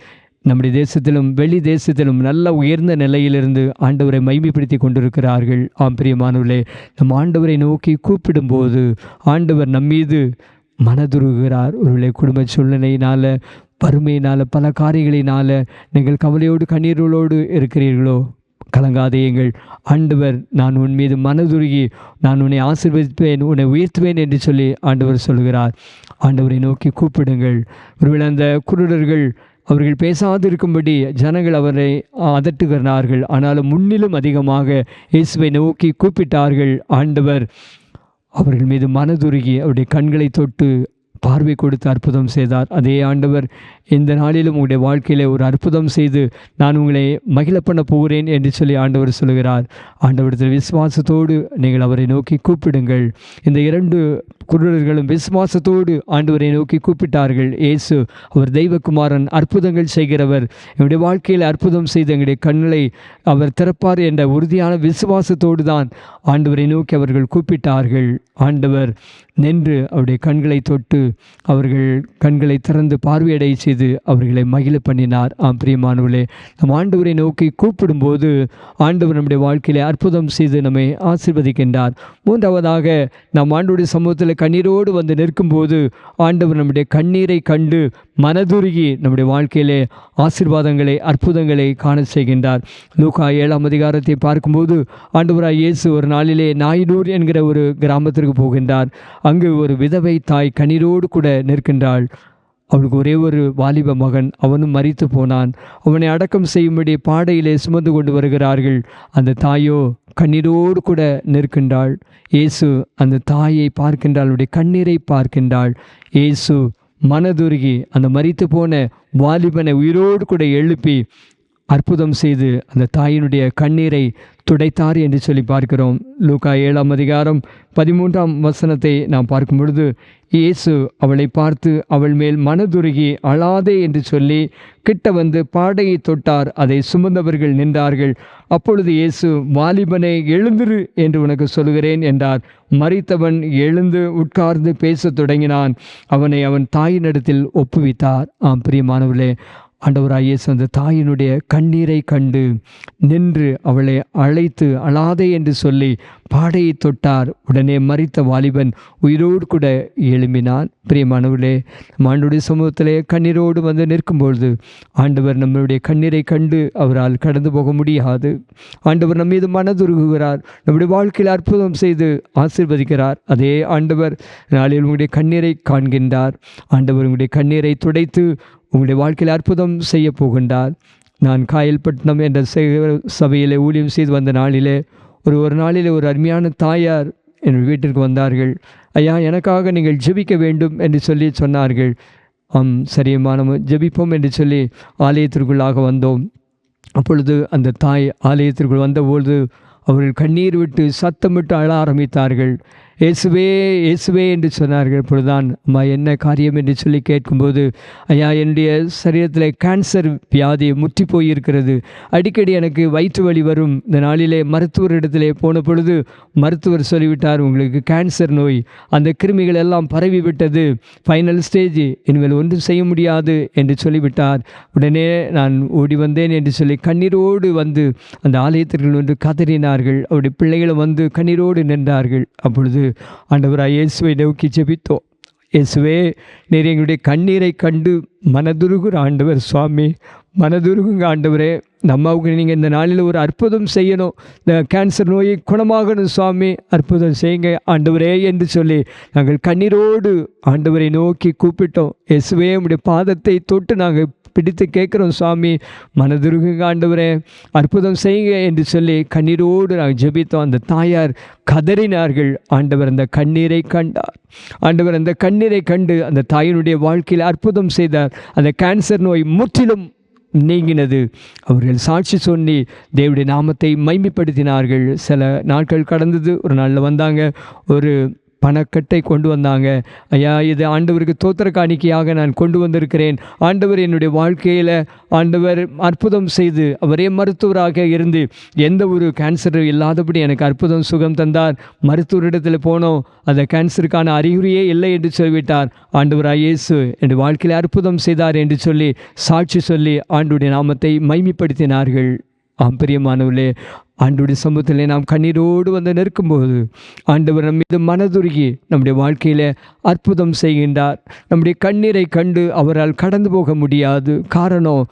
நம்முடைய தேசத்திலும் வெளி தேசத்திலும் நல்ல உயர்ந்த நிலையிலிருந்து ஆண்டவரை மகிமைப்படுத்தி கொண்டிருக்கிறார்கள். பிரியமானவர்களே, நம் ஆண்டவரை நோக்கி கூப்பிடும்போது ஆண்டவர் நம்மீது மனதுருகிறார். ஒருவேளை குடும்ப சூழ்நிலையினால், வறுமையினால், பல காரியங்களினால் நீங்கள் கவலையோடு கண்ணீரோடு இருக்கிறீர்களோ, கலங்காதேயுங்கள். ஆண்டவர், நான் உன் மீது மனதுருகி நான் உன்னை ஆசீர்வதிப்பேன், உன்னை உயர்த்துவேன் என்று சொல்லி ஆண்டவர் சொல்கிறார். ஆண்டவரை நோக்கி கூப்பிடுங்கள். ஒருவேளை அந்த குருடர்கள் அவர்கள் பேசாதிருக்கும்படி ஜனங்கள் அவரை அதட்டுகிறார்கள். ஆனாலும் முன்னிலும் அதிகமாக இயேசுவை நோக்கி கூப்பிட்டார்கள். ஆண்டவர் அவர்கள் மீது மனதுருகி அவருடைய கண்களை தொட்டு பார்வை கொடுத்து அற்புதம் செய்தார். அதே ஆண்டவர் இந்த நாளிலும் உங்களுடைய வாழ்க்கையில் ஒரு அற்புதம் செய்து நான் உங்களை மகிழ பண்ண போகிறேன் என்று சொல்லி ஆண்டவர் சொல்கிறார். ஆண்டவரத்தில் விசுவாசத்தோடு நீங்கள் அவரை நோக்கி கூப்பிடுங்கள். இந்த 2 குருடர்களும் விசுவாசத்தோடு ஆண்டவரை நோக்கி கூப்பிட்டார்கள். இயேசு அவர் தெய்வகுமாரன், அற்புதங்கள் செய்கிறவர், என்னுடைய வாழ்க்கையில் அற்புதம் செய்து எங்களுடைய கண்களை அவர் திறப்பார் என்ற உறுதியான விசுவாசத்தோடு தான் ஆண்டவரை நோக்கி அவர்கள் கூப்பிட்டார்கள். ஆண்டவர் நின்று அவருடைய கண்களை தொட்டு அவர்கள் கண்களை திறந்து பார்வையடை செய்து அவர்களை மகிழ பண்ணினார். பிரியமானவர்களே, நம் ஆண்டவரை நோக்கி கூப்பிடும்போது ஆண்டவர் நம்முடைய வாழ்க்கையிலே அற்புதம் செய்து நம்மை ஆசீர்வதிக்கின்றார். 3வதாக நம் ஆண்டவருடைய சமூகத்தில் கண்ணீரோடு வந்து நிற்கும்போது ஆண்டவர் நம்முடைய கண்ணீரை கண்டு மனதுருகி நம்முடைய வாழ்க்கையிலே ஆசீர்வாதங்களை அற்புதங்களை காண செய்கின்றார். லூக்கா 7ஆம் அதிகாரத்தை பார்க்கும்போது ஆண்டவராய் இயேசு ஒரு நாளிலே நாயினூர் என்கிற ஒரு கிராமத்திற்கு போகின்றார். அங்கு ஒரு விதவை தாய் கண்ணீரோடு கூட நிற்கின்றாள். அவளுக்கு ஒரே ஒரு வாலிப மகன், அவனும் மரித்து போனான். அவனை அடக்கம் செய்யும்படி பாடையிலே சுமந்து கொண்டு வருகிறார்கள். அந்த தாயோ கண்ணீரோடு கூட நிற்கின்றாள். இயேசு அந்த தாயை பார்க்கின்றாள், அவளுடைய கண்ணீரை பார்க்கின்றாள். இயேசு மனதுருகி அந்த மரித்து போன வாலிபனை உயிரோடு கூட எழுப்பி அற்புதம் செய்து அந்த தாயினுடைய கண்ணீரை துடைத்தார் என்று சொல்லி பார்க்கிறோம். லூக்கா 7ஆம் அதிகாரம் 13ஆம் வசனத்தை நாம் பார்க்கும் பொழுது இயேசு அவளை பார்த்து அவள் மேல் மனதுருகி அழாதே என்று சொல்லி கிட்ட வந்து பாடையை தொட்டார். அதை சுமந்தவர்கள் நின்றார்கள். அப்பொழுது இயேசு, வாலிபனை எழுந்திரு என்று உனக்கு சொல்கிறேன் என்றார். மரித்தவன் எழுந்து உட்கார்ந்து பேசத் தொடங்கினான். அவனை அவன் தாயினிடத்தில் ஒப்புவித்தார். பிரியமானவர்களே, ஆண்டவராய் இயேசு அந்த தாயினுடைய கண்ணீரை கண்டு நின்று அவளை அழைத்து அழாதே என்று சொல்லி பாடையை தொட்டார். உடனே மரித்த வாலிபன் உயிரோடு கூட எழும்பினான். பிரியமானவர்களே, ஆண்டவருடைய சமூகத்திலே கண்ணீரோடு வந்து நிற்கும்பொழுது ஆண்டவர் நம்மளுடைய கண்ணீரை கண்டு அவரால் கடந்து போக முடியாது. ஆண்டவர் நம் மீது மனதுருகுகிறார், நம்முடைய வாழ்க்கையில் அற்புதம் செய்து ஆசீர்வதிக்கிறார். அதே ஆண்டவர் நாளில் உங்களுடைய கண்ணீரை காண்கின்றார். ஆண்டவர் உங்களுடைய கண்ணீரை துடைத்து உங்களுடைய வாழ்க்கையில் அற்புதம் செய்ய போகின்றார். நான் காயல்பட்டினம் என்ற சபையில் ஊழியம் செய்து வந்த நாளிலே ஒரு நாளிலே ஒரு அருமையான தாயார் என் வீட்டிற்கு வந்தார்கள். ஐயா, எனக்காக நீங்கள் ஜெபிக்க வேண்டும் என்று சொல்லி சொன்னார்கள். சரிம்மா, நம்ம ஜெபிப்போம் என்று சொல்லி ஆலயத்திற்குள்ளாக வந்தோம். அப்பொழுது அந்த தாய் ஆலயத்திற்குள் வந்தபொழுது அவர்கள் கண்ணீர் விட்டு சத்தமிட்டு அழ ஆரம்பித்தார்கள். இயேசுவே இயேசுவே என்று சொன்னார்கள். இப்பொழுதுதான் அம்மா என்ன காரியம் என்று சொல்லி கேட்கும்போது, ஐயா, என்னுடைய சரீரத்தில் கேன்சர் வியாதி முற்றி போயிருக்கிறது, அடிக்கடி எனக்கு வயிற்று வலி வரும். இந்த நாளிலே மருத்துவரிடத்திலே போன பொழுது மருத்துவர் சொல்லிவிட்டார், உங்களுக்கு கேன்சர் நோய், அந்த கிருமிகள் எல்லாம் பரவி விட்டது, ஃபைனல் ஸ்டேஜ், இனிமேல் ஒன்றும் செய்ய முடியாது என்று சொல்லிவிட்டார். உடனே நான் ஓடி வந்தேன் என்று சொல்லி கண்ணீரோடு வந்து அந்த ஆலயத்திற்கு வந்து கதறினார்கள். அவருடைய பிள்ளைகளும் வந்து கண்ணீரோடு நின்றார்கள். அப்பொழுது ஆண்டவராய் இயேசுவை நோக்கி ஜெபித்தோம். இயேசுவே, நீர் எங்களுடைய கண்ணீரை கண்டு மனதுருகுற ஆண்டவர் சுவாமி, மனதுருகுங்க ஆண்டவரே, நம்மவுக்கு நீங்கள் இந்த நாளில் ஒரு அற்புதம் செய்யணும், இந்த கேன்சர் நோயை குணமாகணும் சுவாமி, அற்புதம் செய்யுங்க ஆண்டவரே என்று சொல்லி நாங்கள் கண்ணீரோடு ஆண்டவரை நோக்கி கூப்பிட்டோம். இயேசுவே, உம்முடைய பாதத்தை தொட்டு நாங்கள் பிடித்து கேட்குறோம் சுவாமி, மனதுருகுங்க ஆண்டவரே, அற்புதம் செய்யுங்க என்று சொல்லி கண்ணீரோடு நாங்கள் ஜெபித்தோம். அந்த தாயார் கதறினார்கள். ஆண்டவர் அந்த கண்ணீரை கண்டார். ஆண்டவர் அந்த கண்ணீரை கண்டு அந்த தாயினுடைய வாழ்க்கையில் அற்புதம் செய்தார். அந்த கேன்சர் நோய் முற்றிலும் நீங்கினது. அவர்கள் சாட்சி சொல்லி தேவனுடைய நாமத்தை மைமைப்படுத்தினார்கள். சில நாட்கள் கடந்தது. ஒரு நாளில் வந்தாங்க, ஒரு பணக்கட்டை கொண்டு வந்தாங்க. ஐயா, இது ஆண்டவருக்கு தோத்திர காணிக்கையாக நான் கொண்டு வந்திருக்கிறேன். ஆண்டவர் என்னுடைய வாழ்க்கையில் ஆண்டவர் அற்புதம் செய்து அவரே மருத்துவராக இருந்து எந்த ஒரு கேன்சரும் இல்லாதபடி எனக்கு அற்புதம் சுகம் தந்தார். மருத்துவரிடத்தில் போனோம், அந்த கேன்சருக்கான அறிகுறியே இல்லை என்று சொல்லிவிட்டார். ஆண்டவராய் இயேசு என்னுடைய வாழ்க்கையில் அற்புதம் செய்தார் என்று சொல்லி சாட்சி சொல்லி ஆண்டவருடைய நாமத்தை மைமைப்படுத்தினார்கள். பிரியமானவர்களே, ஆண்டவருடைய சமூகத்திலே நாம் கண்ணீரோடு வந்து நிற்கும்போது ஆண்டவர் நம் மீது மனதுருகி நம்முடைய வாழ்க்கையில் அற்புதம் செய்கின்றார். நம்முடைய கண்ணீரை கண்டு அவரால் கடந்து போக முடியாது. காரணம்,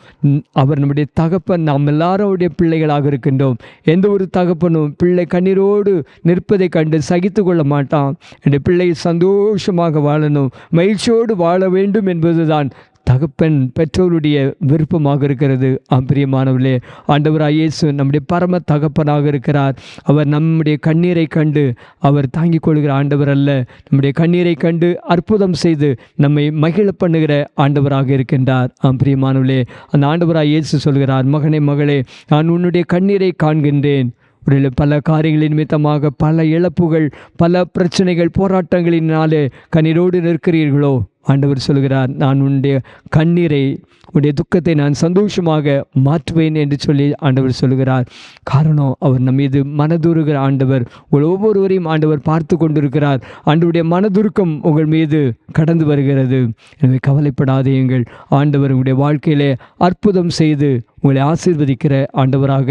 அவர் நம்முடைய தகப்பன். நாம் எல்லாரும் அவருடைய பிள்ளைகளாக இருக்கின்றோம். எந்த ஒரு தகப்பனும் பிள்ளை கண்ணீரோடு நிற்பதை கண்டு சகித்து கொள்ள மாட்டான். என்னுடைய பிள்ளை சந்தோஷமாக வாழணும், மகிழ்ச்சியோடு வாழ வேண்டும் என்பதுதான் தகப்பன் பெற்றோருடைய விருப்பமாக இருக்கிறது. பிரியமானவர்களே, ஆண்டவராகிய இயேசு நம்முடைய பரம தகப்பனாக இருக்கிறார். அவர் நம்முடைய கண்ணீரை கண்டு அவர் தாங்கிக் கொள்கிற ஆண்டவர் அல்ல, நம்முடைய கண்ணீரை கண்டு அற்புதம் செய்து நம்மை மகிழ பண்ணுகிற ஆண்டவராக இருக்கின்றார். பிரியமானவர்களே, அந்த ஆண்டவராகிய இயேசு சொல்கிறார், மகனே மகளே, நான் உன்னுடைய கண்ணீரை காண்கின்றேன். ஒரு பல காரியங்களின் நிமித்தமாக பல இழப்புகள், பல பிரச்சனைகள், போராட்டங்களினாலே கண்ணீரோடு நிற்கிறீர்களோ, ஆண்டவர் சொல்கிறார், நான் உன்னுடைய கண்ணீரை, உன்னுடைய துக்கத்தை நான் சந்தோஷமாக மாற்றுவேன் என்று சொல்லி ஆண்டவர் சொல்கிறார். காரணம், அவர் நம் மீது மனதுருகிற ஆண்டவர். உங்கள் ஒவ்வொருவரையும் ஆண்டவர் பார்த்து கொண்டிருக்கிறார். ஆண்டவருடைய மனதுருக்கம் உங்கள் மீது கடந்து வருகிறது. எனவே கவலைப்படாதீங்கள். ஆண்டவர் உங்களுடைய வாழ்க்கையிலே அற்புதம் செய்து உங்களை ஆசீர்வதிக்கிற ஆண்டவராக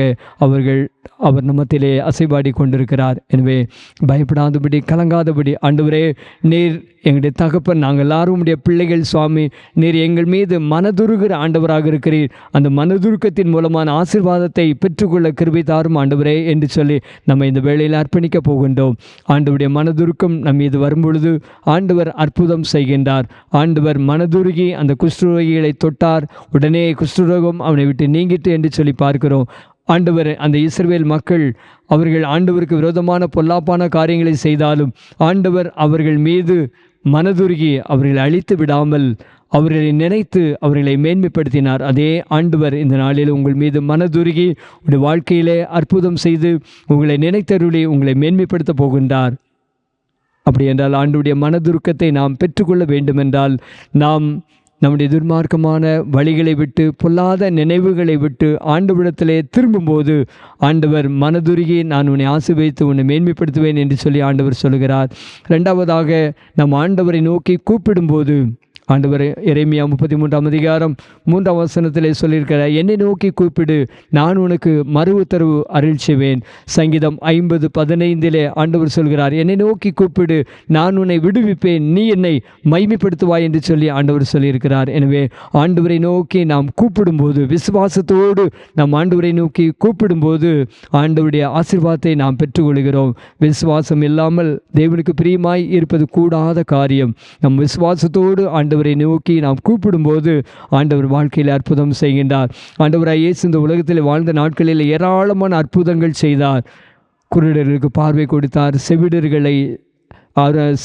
அவர் நம்மத்திலே அசைபாடி கொண்டிருக்கிறார். எனவே பயப்படாதபடி, கலங்காதபடி, ஆண்டவரே, நீர் எங்களுடைய தகப்பன், நாங்கள் எல்லாரும் உடைய பிள்ளைகள் சுவாமி, நீர் எங்கள் மீது மனதுருகிற ஆண்டவராக இருக்கிறீர். அந்த மனதுருக்கத்தின் மூலமான ஆசீர்வாதத்தை பெற்றுக்கொள்ள கிருபை தாரும் ஆண்டவரே என்று சொல்லி நம்ம இந்த வேளையில் அர்ப்பணிக்க போகின்றோம். ஆண்டவருடைய மனதுருக்கம் நம் மீது வரும்பொழுது ஆண்டவர் அற்புதம் செய்கின்றார். ஆண்டவர் மனதுருகி அந்த குஷ்டரோகிகளை தொட்டார். உடனே குஷ்டரோகம் அவனை விட்டு நீங்கிட்டு என்று சொல்லி பார்க்கிறோம். ஆண்டவர் அந்த இஸ்ரவேல் மக்கள் அவர்கள் ஆண்டவருக்கு விரோதமான பொல்லாப்பான காரியங்களை செய்தாலும் ஆண்டவர் அவர்கள் மீது மனதுருகி அவர்களை அழித்து விடாமல் அவர்களை நினைத்து அவர்களை மேன்மைப்படுத்தினார். அதே ஆண்டவர் இந்த நாளில் உங்கள் மீது மனதுருகி உங்களுடைய வாழ்க்கையிலே அற்புதம் செய்து உங்களை நினைத்தருளி உங்களை மேன்மைப்படுத்த போகின்றார். அப்படி என்றால் ஆண்டவருடைய மனதுருக்கத்தை நாம் பெற்றுக்கொள்ள வேண்டுமென்றால் நாம் நம்முடைய துர்மார்க்கமான வழிகளை விட்டு, பொல்லாத நினைவுகளை விட்டு ஆண்டவரிடத்திலே திரும்பும்போது ஆண்டவர் மனதுருகி நான் உன்னை ஆசீர்வதித்து உன்னை மேன்மைப்படுத்துவேன் என்று சொல்லி ஆண்டவர் சொல்கிறார். இரண்டாவதாக, நம் ஆண்டவரை நோக்கி கூப்பிடும்போது ஆண்டவர் எரேமியா 33ஆம் அதிகாரம் 3ஆம் வசனத்திலே சொல்லியிருக்கிறார், என்னை நோக்கி கூப்பிடு, நான் உனக்கு மறு உத்தரவு அருள் செய்வேன். சங்கீதம் 50:15 ஆண்டவர் சொல்கிறார், என்னை நோக்கி கூப்பிடு, நான் உன்னை விடுவிப்பேன், நீ என்னை மைமைப்படுத்துவாய் என்று சொல்லி ஆண்டவர் சொல்லியிருக்கிறார். எனவே ஆண்டவரை நோக்கி நாம் கூப்பிடும்போது, விசுவாசத்தோடு நாம் ஆண்டவரை நோக்கி கூப்பிடும்போது ஆண்டவருடைய ஆசீர்வாதத்தை நாம் பெற்றுக்கொள்கிறோம். விசுவாசம் இல்லாமல் தேவனுக்கு பிரியமாய் இருப்பது கூடாத காரியம். நம் விசுவாசத்தோடு ஆண்டவரை நோக்கி நாம் கூப்பிடும்போது ஆண்டவர் வாழ்க்கையில் அற்புதம் செய்கின்றார். ஆண்டவராய் இயேசு இந்த உலகத்தில் வாழ்ந்த நாட்களில் ஏராளமான அற்புதங்கள் செய்தார். குருடர்களுக்கு பார்வை கொடுத்தார்,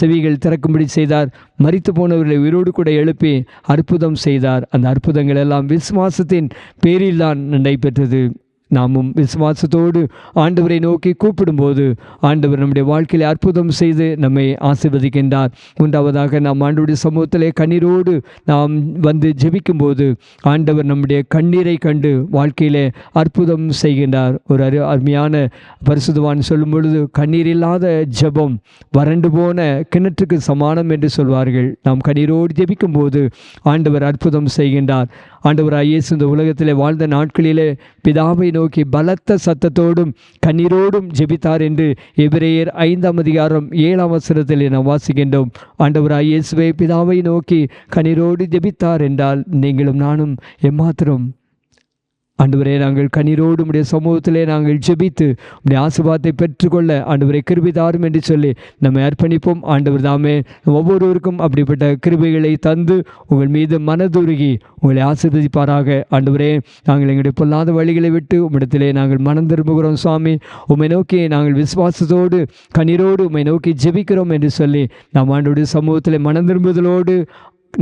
செவிகள் திறக்கும்படி செய்தார், மரித்து போனவர்களை உயிரோடு கூட எழுப்பி அற்புதம் செய்தார். அந்த அற்புதங்கள் எல்லாம் விசுவாசத்தின் பேரில் தான் நடைபெற்றது. நாமும் விசுவாசத்தோடு ஆண்டவரை நோக்கி கூப்பிடும்போது ஆண்டவர் நம்முடைய வாழ்க்கையில் அற்புதம் செய்து நம்மை ஆசீர்வதிக்கின்றார். மூன்றாவதாக, நாம் ஆண்டவருடைய சமூகத்திலே கண்ணீரோடு நாம் வந்து ஜெபிக்கும்போது ஆண்டவர் நம்முடைய கண்ணீரை கண்டு வாழ்க்கையிலே அற்புதம் செய்கின்றார். ஒரு அருமையான பரிசுத்தவான் சொல்லும் பொழுது, கண்ணீர் இல்லாத ஜெபம் வறண்டு போன கிணற்றுக்கு சமானம் என்று சொல்வார்கள். நாம் கண்ணீரோடு ஜெபிக்கும்போது ஆண்டவர் அற்புதம் செய்கின்றார். ஆண்டவராய் இயேசு இந்த உலகத்திலே வாழ்ந்த நாட்களிலே பிதாவை நோக்கி பலத்த சத்தத்தோடும் கண்ணீரோடும் ஜெபித்தார் என்று எபிரேயர் 5ஆம் அதிகாரம் 7ஆம் வசனத்தில் நாம் வாசிக்கின்றோம். ஆண்டவராய் இயேசுவே பிதாவை நோக்கி கண்ணீரோடு ஜெபித்தார் என்றால் நீங்களும் நானும் எம்மாத்திரம் ஆண்டவரே, நாங்கள் கண்ணீரோடு உடைய சமூகத்திலே நாங்கள் ஜெபித்து உடைய ஆசீர்வாதத்தை பெற்றுக்கொள்ள ஆண்டவரை கிருபை தாரும் என்று சொல்லி நம்மை அர்ப்பணிப்போம். ஆண்டவர் தாமே ஒவ்வொருவருக்கும் அப்படிப்பட்ட கிருபைகளை தந்து உங்கள் மீது மனதுருகி உங்களை ஆசீர்வதிப்பாராக. ஆண்டவரே, நாங்கள் எங்களுடைய பொல்லாத வழிகளை விட்டு உம்மிடத்திலே நாங்கள் மனம் திரும்புகிறோம் சுவாமி. உம்மை நோக்கி நாங்கள் விசுவாசத்தோடு கண்ணீரோடு உம்மை நோக்கி ஜெபிக்கிறோம் என்று சொல்லி நாம் ஆண்டவருடைய சமூகத்திலே மனம் திரும்புதலோடு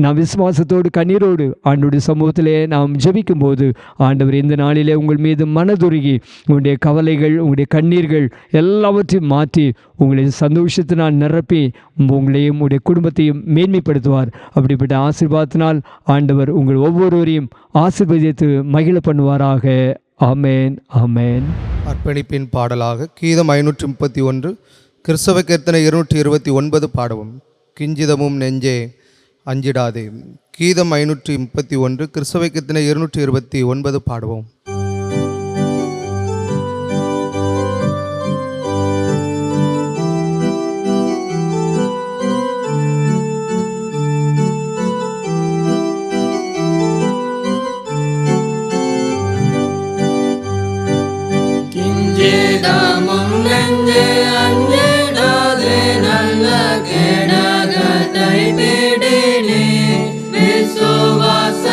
நாம் விசுவாசத்தோடு கண்ணீரோடு ஆண்டவருடைய சமூகத்திலே நாம் ஜெபிக்கும் போது ஆண்டவர் இந்த நாளிலே உங்கள் மீது மனதுருகி உங்களுடைய கவலைகள், உங்களுடைய கண்ணீர்கள் எல்லாவற்றையும் மாற்றி உங்களை சந்தோஷத்தினால் நிரப்பி உங்களையும் உங்களுடைய குடும்பத்தையும் மேன்மைப்படுத்துவார். அப்படிப்பட்ட ஆசீர்வாதத்தினால் ஆண்டவர் உங்கள் ஒவ்வொருவரையும் ஆசீர்வதித்து மகிழ பண்ணுவாராக. ஆமேன், ஆமேன். அர்ப்பணிப்பின் பாடலாக கீதம் 531, கிறிஸ்தவ கீர்த்தனை 229 பாடவும். கிஞ்சிதமும் நெஞ்சே அஞ்சிடாதே. கீதம் 531, கிறிஸ்தவ கீர்த்தனை 229 பாடுவோம். கிஞ்சிதமும் நெஞ்சே அஞ்சிடாதே, நல்ல கேடகத்தை விசுவாச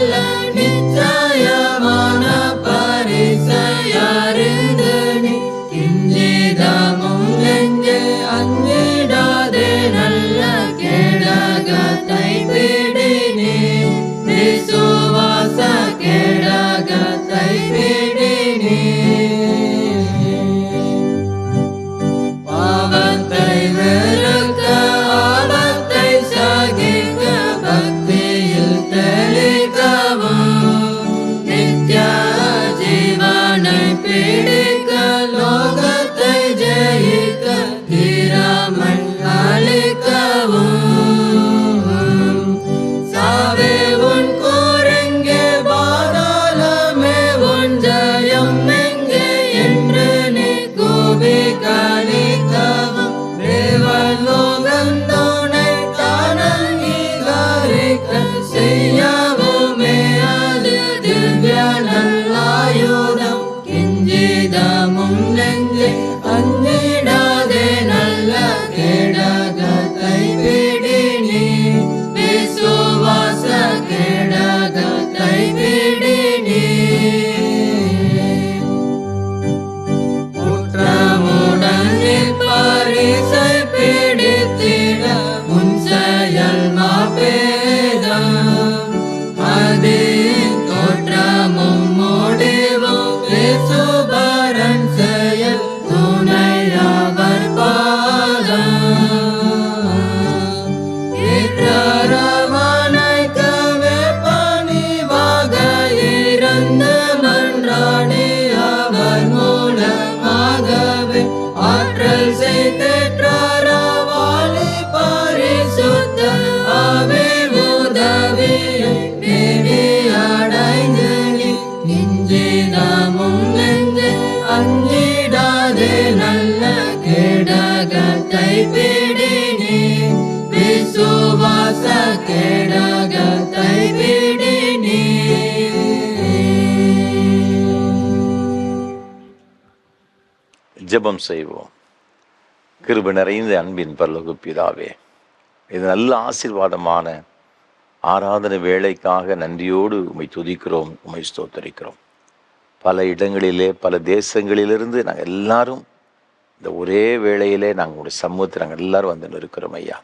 நல்ல நிச்சயமான பரிசையறிந்து நீ கிஞ்சிதமும் நெஞ்சு அஞ்சிடாதே நல்ல கேடகத்தை பிடி நீ விசுவாச கேடகத்தை பிடி நீ பாவத்தை வெறுக்க ஆபத்தை சகிக்க பக்தியில் தெளிக்கவும் நித்ய ஜீவனை பிடிக்க லோகத்தை ஜெயிக்க திறமை அளிக்கவும் சாவே உன் கூரெங்கே பாதாளமே உன் ஜெயம் எங்கே என்று நீ கூவி கலிக்கவும் தேவலோகந்தோனை தான் அங்கீகரிக்க செய்யவுமே அது திவ்ய நல்லாயுதம் கிஞ்சிதமும் நெஞ்சே அஞ்சிடாதே நல்ல கேடகத்தை பிடி நீ விசுவாச கேடகத்தை பிடி நீ குற்றமுடன் பரிசை பிடித்திட உன் செயல் மாபேதம் அதின் தோற்றமும் முடிவும் விசுபரன் செயல் துணை அவர் பாதம் ஏற்றரவணைக்கவே பணிவாக இருந்து மன்றாடி அவர் மூலமாகவே ஆற்றல் செய்தேற்றரவாளி பரிசுத்த ஆவி உதவியை தேடி அடைந்து நீ இஞ்சிதமும் நெஞ்சே அஞ்சிடாதே நல்ல கேடகத்தை பிடி நீ விசுவாச கேடகத்தை பிடி நீ ஜெபம் செய்வோம். கிருபை நிறைந்த அன்பின் பரலோக பிதாவே, இது நல்ல ஆசீர்வாதமான ஆராதனை வேளைக்காக நன்றியோடு உம்மை துதிக்கிறோம், உம்மை ஸ்தோத்தரிக்கிறோம். பல இடங்களிலே பல தேசங்களிலிருந்து நாங்கள் எல்லாரும் இந்த ஒரே வேளையிலே நாங்கள் உங்களுடைய சமூகத்தில் நாங்கள் எல்லாரும் வந்து நிற்கிறோம் ஐயா.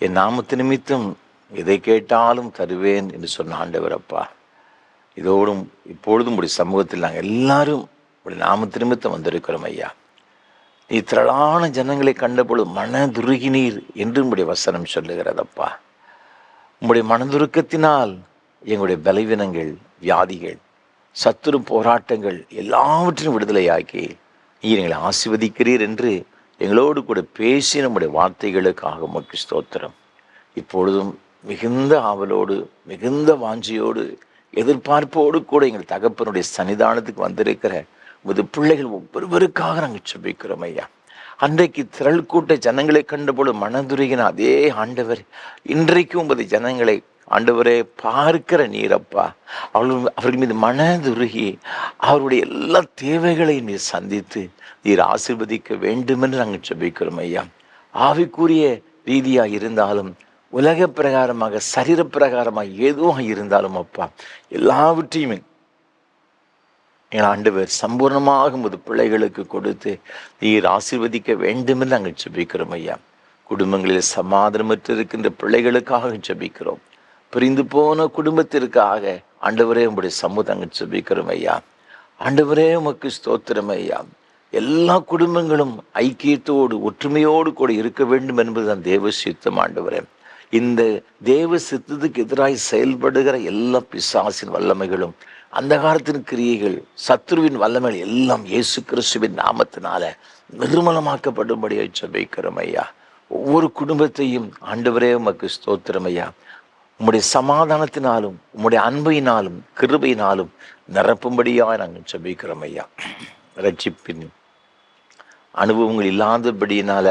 என் நாமத்து நிமித்தம் எதை கேட்டாலும் தருவேன் என்று சொன்ன ஆண்டவரப்பா, இதோடும் இப்பொழுதும் உடைய சமூகத்தில் நாங்கள் எல்லாரும் உடைய நாமத்து நிமித்தம் வந்திருக்கிறோம் ஐயா. நீ திரளான ஜனங்களை கண்டபொழுது மனதுருகினீர் என்று உடைய வசனம் சொல்லுகிறதப்பா. உங்களுடைய மனதுருக்கத்தினால் எங்களுடைய பலவீனங்கள், வியாதிகள், சத்துரு போராட்டங்கள் எல்லாவற்றையும் விடுதலையாக்கி நீர் எங்களை ஆசீர்வதிக்கிறீர் என்று எங்களோடு கூட பேசி நம்முடைய வார்த்தைகளுக்காக உமக்கு ஸ்தோத்திரம். இப்பொழுதும் மிகுந்த ஆவலோடு மிகுந்த வாஞ்சியோடு எதிர்பார்ப்போடு கூட எங்கள் தகப்பனுடைய சன்னிதானத்துக்கு வந்திருக்கிற உமது பிள்ளைகள் ஒவ்வொருவருக்காக நாங்கள் செபிக்கிறோம் ஐயா. அன்றைக்கு திரள் கூட்ட ஜனங்களை கண்டபோது மனதுருகின அதே ஆண்டவர் இன்றைக்கு உமது ஜனங்களை ஆண்டவரே பார்க்கிற நீரப்பா. அவர்கள் மீது மனதுருகி அவருடைய எல்லா தேவைகளையும் நீர் சந்தித்து நீர் ஆசீர்வதிக்க வேண்டும் என்று நாங்கள் செபிக்கிறோம் ஐயா. ஆவிக்குரிய ரீதியாக இருந்தாலும் உலக பிரகாரமாக சரீர பிரகாரமாக எதுவாக இருந்தாலும் அப்பா எல்லாவற்றையுமே எங்கள் ஆண்டவர் சம்பூர்ணமாக உமது பிள்ளைகளுக்கு கொடுத்து நீர் ஆசீர்வதிக்க வேண்டும் என்று நாங்கள் செபிக்கிறோம் ஐயா. குடும்பங்களில் சமாதானமற்று இருக்கின்ற பிள்ளைகளுக்காக செபிக்கிறோம். பிரிந்து போன குடும்பத்திற்காக ஆண்டவரே உங்களுடைய சமூகங்கள் செபிக்கிறோம் ஐயா. ஆண்டவரே உமக்கு ஸ்தோத்திரம் ஐயா. எல்லா குடும்பங்களும் ஐக்கியத்தோடு ஒற்றுமையோடு கூட இருக்க வேண்டும் என்பதுதான் தேவ சித்தம் ஆண்டவரே. இந்த தேவ சித்தத்துக்கு எதிராக செயல்படுகிற எல்லா பிசாசின் வல்லமைகளும் அந்த காலத்தின் கிரியைகள் சத்ருவின் வல்லமைகள் எல்லாம் இயேசு கிறிஸ்துவின் நாமத்தினால நிர்மலமாக்கப்படும்படியை ஜெபிக்கிறோம் ஐயா. ஒவ்வொரு குடும்பத்தையும் ஆண்டவரே உமக்கு ஸ்தோத்திரம் ஐயா. உம்முடைய சமாதானத்தினாலும் உம்முடைய அன்பினாலும் கிருபையினாலும் நிரப்பும்படியாக நாங்கள் ஜெபிக்கிறோம் ஐயா. ரட்சிப்பின் அனுபவங்கள் இல்லாதபடியினால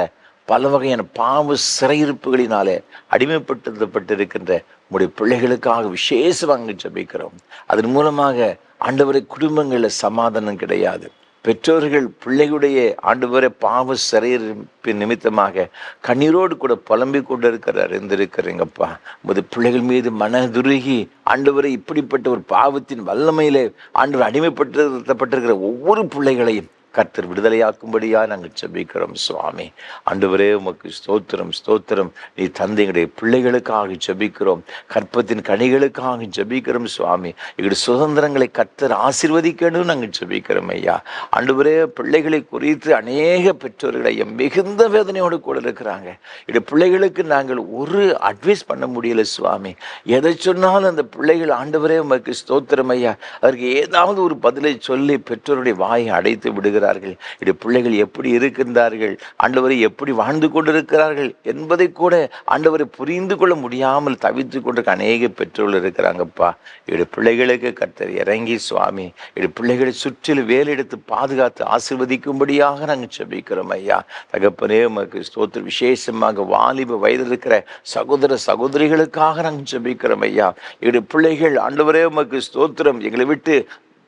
பல வகையான பாவ சிறையிருப்புகளினாலே அடிமைப்பட்டிருக்கின்ற உங்களுடைய பிள்ளைகளுக்காக விசேஷமாக ஜெபிக்கிறோம். அதன் மூலமாக ஆண்டவரை குடும்பங்களில் சமாதானம் கிடையாது, பெற்றோர்கள் பிள்ளைகளுடைய ஆண்டவரை பாவ சிறையிருப்பின் நிமித்தமாக கண்ணீரோடு கூட புலம்பிக் கொண்டு இருந்திருக்கிறீங்கப்பா. உமது பிள்ளைகள் மீது மனதுருகி ஆண்டவரை இப்படிப்பட்ட ஒரு பாவத்தின் வல்லமையிலே ஆண்டவர் அடிமைப்பட்டிருக்கிற ஒவ்வொரு பிள்ளைகளையும் கர்த்தர் விடுதலையாக்கும்படியா நாங்கள் ஜெபிக்கிறோம் சுவாமி. ஆண்டவரே உமக்கு ஸ்தோத்திரம் ஸ்தோத்திரம். நீ தந்தைகளுடைய பிள்ளைகளுக்காக ஜெபிக்கிறோம், கற்பத்தின் கனிகளுக்காக ஜெபிக்கிறோம் சுவாமி. எங்களுடைய சுதந்திரங்களை கர்த்தர் ஆசீர்வதிக்கணும் நாங்கள் ஜெபிக்கிறோம் ஐயா. ஆண்டவரே பிள்ளைகளை குறித்து அநேக பெற்றோர்களை மிகுந்த வேதனையோடு கூட இருக்கிறாங்க. என்னுடைய பிள்ளைகளுக்கு நாங்கள் ஒரு அட்வைஸ் பண்ண முடியல சுவாமி. எதை சொன்னாலும் அந்த பிள்ளைகள் ஆண்டவரே உமக்கு ஸ்தோத்திரம் ஐயா, அதற்கு ஏதாவது ஒரு பதிலை சொல்லி பெற்றோருடைய வாயை அடைத்து விடுகிறார். பிள்ளைகள் எப்படி இருக்கின்றார்கள், ஆண்டவரை எப்படி வாழ்ந்து கொண்டிருக்கிறார்கள் என்பதை கூட ஆண்டவரை புரிந்து கொள்ள முடியாமல் தவித்து கொண்டிருக்க அநேக பெற்றோர்கள் இருக்கிறாங்கப்பா. என்னுடைய பிள்ளைகளுக்கு கர்த்தர் இறங்கி சுவாமி என்னுடைய பிள்ளைகளை சுற்றிலும் வேலெடுத்து பாதுகாத்து ஆசீர்வதிக்கும்படியாக நாங்கள் ஜெபிக்கிறோம் ஐயா. தகப்பனே உமக்கு ஸ்தோத்திரம். விசேஷமாக வாலிப வயதில் இருக்கிற சகோதர சகோதரிகளுக்காக நாங்கள் ஜெபிக்கிறோம் ஐயா. என்னுடைய பிள்ளைகள் ஆண்டவரே உமக்கு ஸ்தோத்திரம் எங்களை விட்டு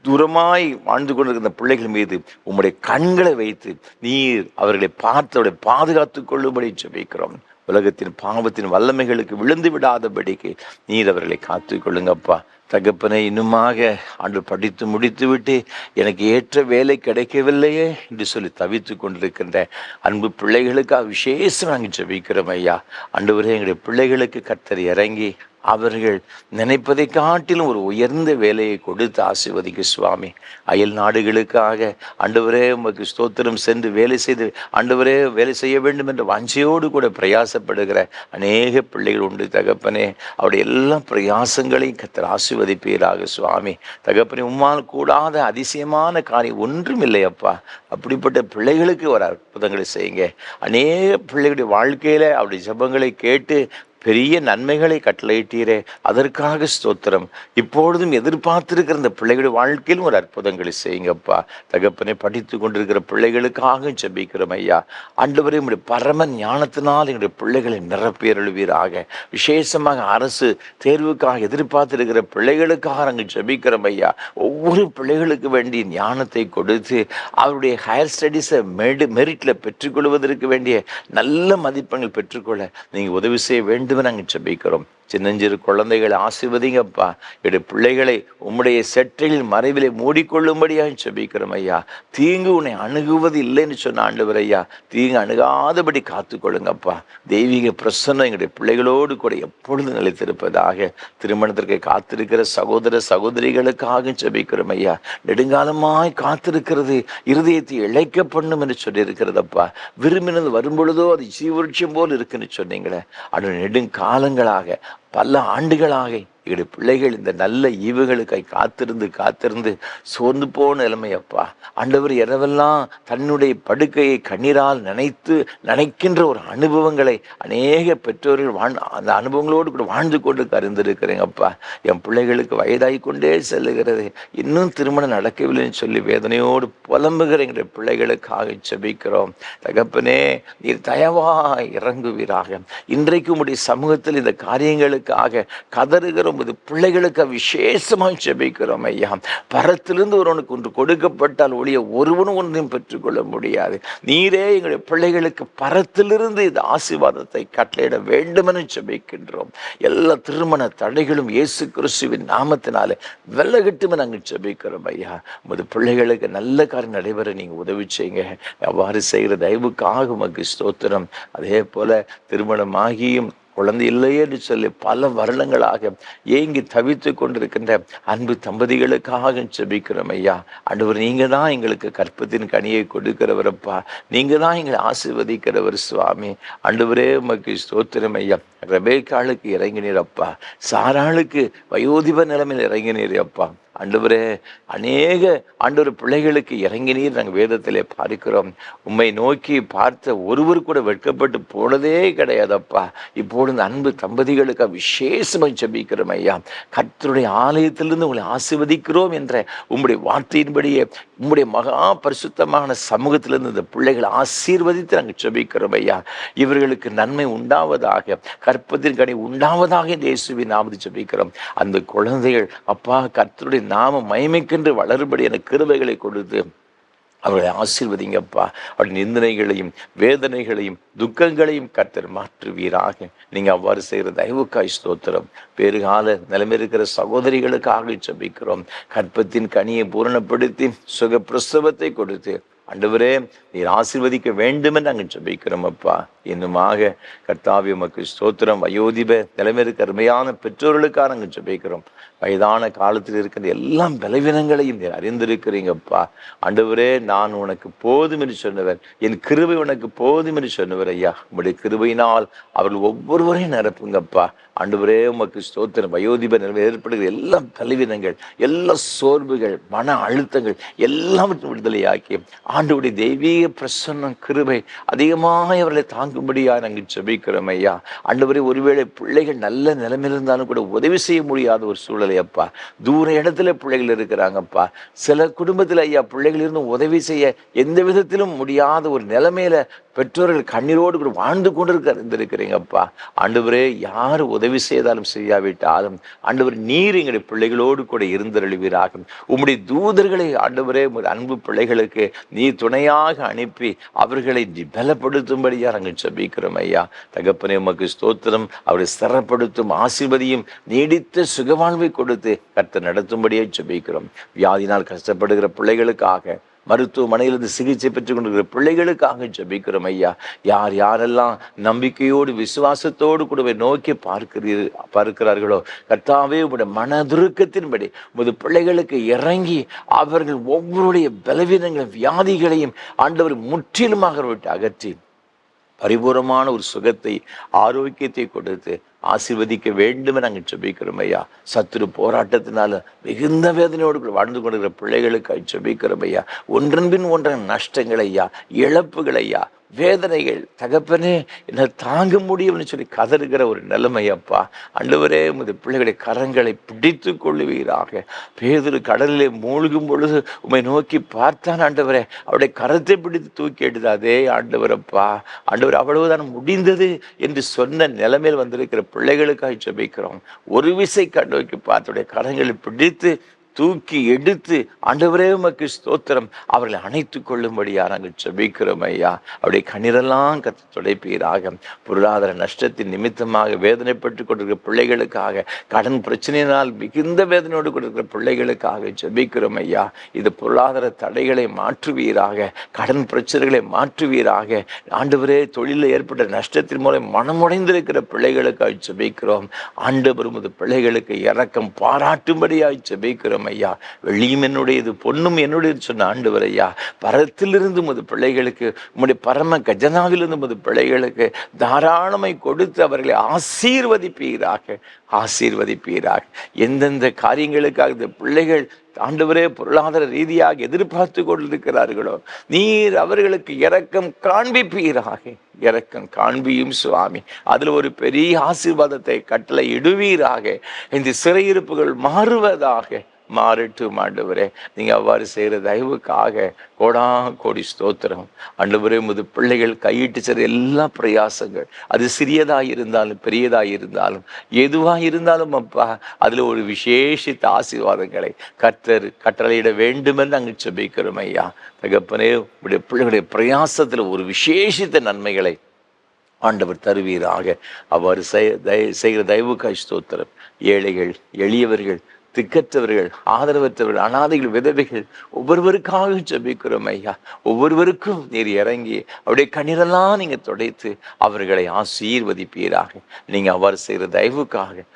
தூரமாய் வாழ்ந்து கொண்டிருக்கிற பிள்ளைகள் மீது உம்முடைய கண்களை வைத்து நீர் அவர்களை பார்த்து பாதுகாத்து கொள்ளும்படி ஜெபிக்கிறோம். உலகத்தின் பாவத்தின் வல்லமைகளுக்கு விழுந்து விடாதபடிக்கு நீர் அவர்களை காத்து கொள்ளுங்கப்பா. தகப்பனை இன்னுமாக ஆண்டு படித்து முடித்து விட்டு எனக்கு ஏற்ற வேலை கிடைக்கவில்லையே என்று சொல்லி தவித்து கொண்டிருக்கின்ற அன்பு பிள்ளைகளுக்காக விசேஷம் நாங்கள் ஜெபிக்கிறோம் ஐயா. ஆண்டவரே எங்களுடைய பிள்ளைகளுக்கு கர்த்தர் இறங்கி அவர்கள் நினைப்பதை காட்டிலும் ஒரு உயர்ந்த வேலையை கொடுத்து ஆசீர்வதிக்க சுவாமி. அயல் நாடுகளுக்காக ஆண்டவரே உமக்கு ஸ்தோத்திரம் சென்று வேலை செய்து ஆண்டவரே வேலை செய்ய வேண்டும் என்ற வாஞ்சையோடு கூட பிரயாசப்படுகிற அநேக பிள்ளைகள் உண்டு தகப்பனே. அவருடைய எல்லா பிரயாசங்களையும் கர்த்தர் ஆசீர்வதிப்பீராக சுவாமி. தகப்பனே உம்மால் கூடாத அதிசயமான காரியம் ஒன்றும் இல்லையப்பா. அப்படிப்பட்ட பிள்ளைகளுக்கு ஒரு அற்புதங்களை செய்யுங்க. அநேக பிள்ளைகளுடைய வாழ்க்கையில அவருடைய ஜெபங்களை கேட்டு பெரிய நன்மைகளை கட்டளையிட்டீரே, அதற்காக ஸ்தோத்திரம். இப்பொழுதும் எதிர்பார்த்திருக்கிற இந்த பிள்ளைகளுடைய வாழ்க்கையிலும் ஒரு அற்புதங்களை செய்யுங்கப்பா. தகப்பனை படித்து கொண்டிருக்கிற பிள்ளைகளுக்காக ஜெபிக்கிறோம் ஐயா. ஆண்டவரே உம்முடைய பரம ஞானத்தினால் எங்களுடைய பிள்ளைகளை நிரப்பியருள்வீராக. விசேஷமாக அரசு தேர்வுக்காக எதிர்பார்த்திருக்கிற பிள்ளைகளுக்காக நாங்கள் ஜெபிக்கிறோம் ஐயா. ஒவ்வொரு பிள்ளைகளுக்கு வேண்டிய ஞானத்தை கொடுத்து அவருடைய ஹையர் ஸ்டடீஸை மெரிட்டில் பெற்றுக்கொள்வதற்கு வேண்டிய நல்ல மதிப்பெண்கள் பெற்றுக்கொள்ள நீங்கள் உதவி செய்ய வேண்டும் நாங்கள் ஜெபிக்கிறோம். சின்னஞ்சிறு குழந்தைகளை ஆசீர்வதிங்கப்பா. என்னுடைய பிள்ளைகளை உம்முடைய செட்டையில் மறைவிலை மூடிக்கொள்ளும்படியாக ஜெபிக்கிறோம் ஐயா. தீங்கு உன்னை அணுகுவது இல்லைன்னு சொன்ன ஆண்டவர் ஐயா, தீங்கு அணுகாதபடி காத்துக்கொள்ளுங்கப்பா. தெய்வீக பிரசன்னம் எங்களுடைய பிள்ளைகளோடு கூட எப்பொழுது நிலைத்திருப்பதாக. திருமணத்திற்கு காத்திருக்கிற சகோதர சகோதரிகளுக்காக ஜெபிக்கிறோம் ஐயா. நெடுங்காலமாய் காத்திருக்கிறது இருதயத்தை இழைக்க பண்ணும் என்று சொல்லியிருக்கிறதப்பா. விரும்பினது வரும்பொழுதோ அது ஜீவருட்சம் போல் இருக்குன்னு சொன்னீங்களே. அது நெடுங்காலங்களாக பல ஆண்டுகளாக எங்களுடைய பிள்ளைகள் இந்த நல்ல ஈவுகளுக்காய் காத்திருந்து சோர்ந்து போன நிலைமையப்பா. ஆண்டவர் இரவெல்லாம் தன்னுடைய படுக்கையை கண்ணீரால் நினைக்கின்ற ஒரு அனுபவங்களை அநேக பெற்றோர்கள் அந்த அனுபவங்களோடு கூட வாழ்ந்து கொண்டு அறிந்திருக்கிறேங்கப்பா. என் பிள்ளைகளுக்கு வயதாகி கொண்டே செல்லுகிறது, இன்னும் திருமணம் நடக்கவில்லைன்னு சொல்லி வேதனையோடு புலம்புகிற எங்களுடைய பிள்ளைகளுக்காக ஜெபிக்கிறோம். தகப்பனே நீர் தயவாய் இறங்குவீராக. இன்றைக்கு உம்முடைய சமூகத்தில் இந்த காரியங்களுக்காக கதறுகிறோம். பிள்ளைகளுக்கு விசேஷமாக ஜெபிக்கிறோம் ஐயா. பரத்திலிருந்து ஒருவனுக்கு ஒன்று கொடுக்கப்பட்டால் ஒழிய ஒருவனும் ஒன்றையும் பெற்றுக்கொள்ள முடியாது. நீரே எங்களுடைய பிள்ளைகளுக்கு பரத்திலிருந்து இந்த ஆசீர்வாதத்தை கட்டளையிட வேண்டும் என ஜெபிக்கின்றோம். எல்லா திருமண தடைகளும் இயேசு கிறிஸ்துவின் நாமத்தினாலே விலகட்டும் நாங்கள் ஜெபிக்கிறோம் ஐயா. உமது பிள்ளைகளுக்கு நல்ல காரியம் நடைபெற நீங்கள் உதவி செய்யுங்க. அவ்வாறு செய்கிற தயவுக்காக உமக்கு ஸ்தோத்திரம். அதே போல திருமணமாகியும் குழந்தை இல்லையே என்று சொல்லி பல வருடங்களாக ஏங்கி தவித்து கொண்டிருக்கின்ற அன்பு தம்பதிகளுக்காக ஜெபிக்கிறோம் ஐயா. ஆண்டவர் நீங்கள் தான் எங்களுக்கு கற்பத்தின் கனியை கொடுக்கிறவரப்பா. நீங்கள் தான் எங்களை ஆசீர்வதிக்கிறவர் சுவாமி. ஆண்டவரே உமக்கு ஸ்தோத்திரம் ஐயா. ரெபேக்காளுக்கு இறங்கினீரப்பா, சாராளுக்கு வயோதிப நிலைமையில் இறங்கினீரப்பா. ஆண்டவரே அநேக ஆண்டவர் பிள்ளைகளுக்கு இறங்கினீர் நாங்கள் வேதத்திலே பார்க்கிறோம். உம்மை நோக்கி பார்த்த ஒருவர் கூட வெட்கப்பட்டு போனதே கிடையாதப்பா. இப்போது இந்த அன்பு தம்பதிகளுக்கு விசேஷமாக ஜெபிக்கிறோம் ஐயா. கர்த்தருடைய ஆலயத்திலிருந்து உங்களை ஆசீர்வதிக்கிறோம் என்ற உம்முடைய வார்த்தையின்படியே உம்முடைய மகா பரிசுத்தமான சமூகத்திலிருந்து இந்த பிள்ளைகளை ஆசீர்வதித்து நாங்கள் ஜெபிக்கிறோம் ஐயா. இவர்களுக்கு நன்மை உண்டாவதாக, கற்பத்தின் கனி உண்டாவதாக இந்த இயேசுவின் நாமத்தில் ஜெபிக்கிறோம். அந்த குழந்தைகள் அப்பா கர்த்தருடைய நாம மகிமைக்கென்று வளரும்படி எனக்கு கிருபைகளை கொடுத்து அவர்களை ஆசீர்வதிங்கப்பா. அவருடைய நிந்தனைகளையும் வேதனைகளையும் துக்கங்களையும் கர்த்தர் மாற்றுவீராக. நீங்கள் அவ்வாறு செய்கிற தயவுக்காய் ஸ்தோத்திரம். பேறுகால நிலைமை இருக்கிற சகோதரிகளுக்காக ஜெபிக்கிறோம். கற்பத்தின் கனியை பூரணப்படுத்தி சுக பிரசவத்தை கொடுத்து ஆண்டவரே நீர் ஆசீர்வதிக்க வேண்டும் என்று நாங்கள் ஜெபிக்கிறோம் அப்பா. இன்னுமாக கர்த்தாவே உமக்கு ஸ்தோத்திரம். வயோதிப நிலைமை இருக்க அருமையான பெற்றோர்களுக்காக நாங்கள் ஜெபிக்கிறோம். வயதான காலத்தில் இருக்கிற எல்லா பலவீனங்களையும் நீர் அறிந்திருக்கிறீங்கப்பா. ஆண்டவரே நான் உனக்கு போதும் என்று சொன்னவர், என் கிருபை உனக்கு போதும் என்று சொன்னவர் ஐயா. உங்களுடைய கிருபையினால் அவர்கள் ஒவ்வொருவரையும் நிரப்புங்கப்பா. ஆண்டவரே உமக்கு ஸ்தோத்திரம். வயோதிப நிலைமை ஏற்படுகிற எல்லா பலவீனங்கள், எல்லா சோர்வுகள், மன அழுத்தங்கள் எல்லாவற்றும் விடுதலையாக்கி ஆண்டவருடைய தெய்வீக பிரசன்னம் கிருபை அதிகமாக அவர்களை தாங்கும்படியாக நாங்கள் ஜெபிக்கிறோம் ஐயா. ஆண்டவரே ஒருவேளை பிள்ளைகள் நல்ல நிலைமையில் இருந்தாலும் கூட உதவி செய்ய முடியாத ஒரு சூழலை அப்பா. தூர இடத்துல பிள்ளைகள் இருக்கிறாங்கப்பா. சில குடும்பத்தில் ஐயா பிள்ளைகள் இருந்தும் உதவி செய்ய எந்த விதத்திலும் முடியாத ஒரு நிலைமையில பெற்றோர்கள் கண்ணீரோடு கூட வாழ்ந்து கொண்டு இருந்திருக்கிறீங்கப்பா. ஆண்டவரே யார் உதவி செய்தாலும் செய்யாவிட்டாலும் ஆண்டவர் நீர் எங்களுடைய பிள்ளைகளோடு கூட இருந்தருளுவீராக. உம்முடைய தூதர்களை ஆண்டவரே அன்பு பிள்ளைகளுக்கு நீ துணையாக அனுப்பி அவர்களை பலப்படுத்தும்படியா நாங்கள் ஜெபிக்கிறோம் ஐயா. தகப்பனே உமக்கு ஸ்தோத்திரம். அவரை சிறப்படுத்தும் ஆசீர்வதியும் நீடித்த சுகவாழ்வை கொடுத்து கர்த்தர் நடத்தும்படியே ஜெபிக்கிறோம். வியாதினால் கஷ்டப்படுகிற பிள்ளைகளுக்காக, மருத்துவமனையிலிருந்து சிகிச்சை பெற்றுக் கொண்டிருக்கிற பிள்ளைகளுக்காக ஜெபிக்கிறோம் ஐயா. யார் யாரெல்லாம் நம்பிக்கையோடு விசுவாசத்தோடு கூட நோக்கி பார்க்கிறார்களோ கர்த்தாவே உங்களுடைய மனதுருக்கத்தின்படி உமது பிள்ளைகளுக்கு இறங்கி அவர்கள் ஒவ்வொருடைய பலவீனங்களையும் வியாதிகளையும் ஆண்டவர் முற்றிலுமாக விட்டு அகற்றி பரிபூர்ணமான ஒரு சுகத்தை ஆரோக்கியத்தை கொடுத்து ஆசீர்வதிக்க வேண்டும் நாங்கள் ஜெபிக்கிறோம் ஐயா. சத்துரு போராட்டத்தினால மிகுந்த வேதனையோடு வாழ்ந்து கொண்டிருக்கிற பிள்ளைகளுக்கு ஜெபிக்கிறோம் ஐயா. ஒன்றன் பின் ஒன்றன் நஷ்டங்கள் ஐயா, இழப்புகள் ஐயா, வேதனைகள் தகப்பனே என்ன தாங்க முடியும்னு சொல்லி கதறுகிற ஒரு நிலைமையப்பா. ஆண்டவரே உமது பிள்ளைகளுடைய கரங்களை பிடித்து கொள்ளுவீராக. பேதுரு கடலிலே மூழ்கும் பொழுது உம்மை நோக்கி பார்த்தான் ஆண்டவரே. அவருடைய கரத்தை பிடித்து தூக்கி எடுத்தாதே ஆண்டவரப்பா. ஆண்டவர் அவ்வளவுதான் முடிந்தது என்று சொன்ன நிலைமையில் வந்திருக்கிற பிள்ளைகளுக்காக ஜெபிக்கிறோம். ஒரு விசை கண்ணோக்கி பார்த்தோடைய கரங்களை பிடித்து தூக்கி எடுத்து ஆண்டவரே உமக்கு ஸ்தோத்திரம் அவர்களை அணைத்து கொள்ளும்படியா நாங்கள் ஜெபிக்கிறோம் ஐயா. அவருடைய கண்ணீரெல்லாம் கத்து துடைப்பீராக. பொருளாதார நஷ்டத்தின் நிமித்தமாக வேதனைப்பட்டு கொண்டிருக்கிற பிள்ளைகளுக்காக, கடன் பிரச்சனையினால் மிகுந்த வேதனையோடு கொண்டிருக்கிற பிள்ளைகளுக்காக ஜெபிக்கிறோம் ஐயா. இது பொருளாதார தடைகளை மாற்றுவீராக, கடன் பிரச்சனைகளை மாற்றுவீராக. ஆண்டவரே தொழிலில் ஏற்பட்ட நஷ்டத்தின் மூலம் மனமுடைந்திருக்கிற பிள்ளைகளுக்காக ஜெபிக்கிறோம். ஆண்டவர் உமது பிள்ளைகளுக்கு இரக்கம் பாராட்டும்படியாய் ஜெபிக்கிறோம் ஐயா. வெள்ளியும் என்னுடையது பொன்னும் என்னுடையது சொன்ன ஆண்டவர் ஐயா. பரத்திலிருந்து உமது பிள்ளைகளுக்கு, உம்முடைய பரம கஜனாவிலிருந்து உமது பிள்ளைகளுக்கு தாராளமை கொடுத்து அவர்களை ஆசீர்வதிப்பீராக. எந்தெந்த காரியங்களுக்காக இந்த பிள்ளைகள் ஆண்டவரே பொருளாதார ரீதியாக எதிர்பார்த்து கொண்டிருக்கிறார்களோ நீர் அவர்களுக்கு இரக்கம் காண்பிப்பீராக. இரக்கம் காண்பியும் சுவாமி. அதில் ஒரு பெரிய ஆசீர்வாதத்தை கட்டளை இடுவீராக. இந்த சிறையிருப்புகள் மாறுவதாக. மாறட்டும் ஆண்டவரே. நீங்க அவ்வாறு செய்கிற தயவுக்காக கோடி ஸ்தோத்திரம். ஆண்டவரே உமது பிள்ளைகள் கையிட்டு செய்கிற எல்லா பிரயாசங்கள், அது சிறியதாக இருந்தாலும் பெரியதாக இருந்தாலும் எதுவாக இருந்தாலும் அப்பா, அதில் ஒரு விசேஷித்த ஆசீர்வாதங்களை கர்த்தர் கட்டளையிட வேண்டுமென்று நாங்கள் ஜெபிக்கிறோம் ஐயா. தகப்பனே உடைய பிள்ளைகளுடைய பிரயாசத்தில் ஒரு விசேஷித்த நன்மைகளை ஆண்டவர் தருவீராக. அவ்வாறு செய்கிற தயவுக்காய் ஸ்தோத்திரம். ஏழைகள், எளியவர்கள், திக்கற்றவர்கள், ஆதரவற்றவர்கள், அனாதைகள், விதவைகள் ஒவ்வொருவருக்காக ஜெபிக்கிறோம் ஐயா. ஒவ்வொருவருக்கும் நீர் இறங்கி அவருடைய கண்ணீரெல்லாம் நீங்க துடைத்து அவர்களை ஆசீர்வதிப்பீராக. நீங்க அவ்வாறு செய்கிற தயவுக்காக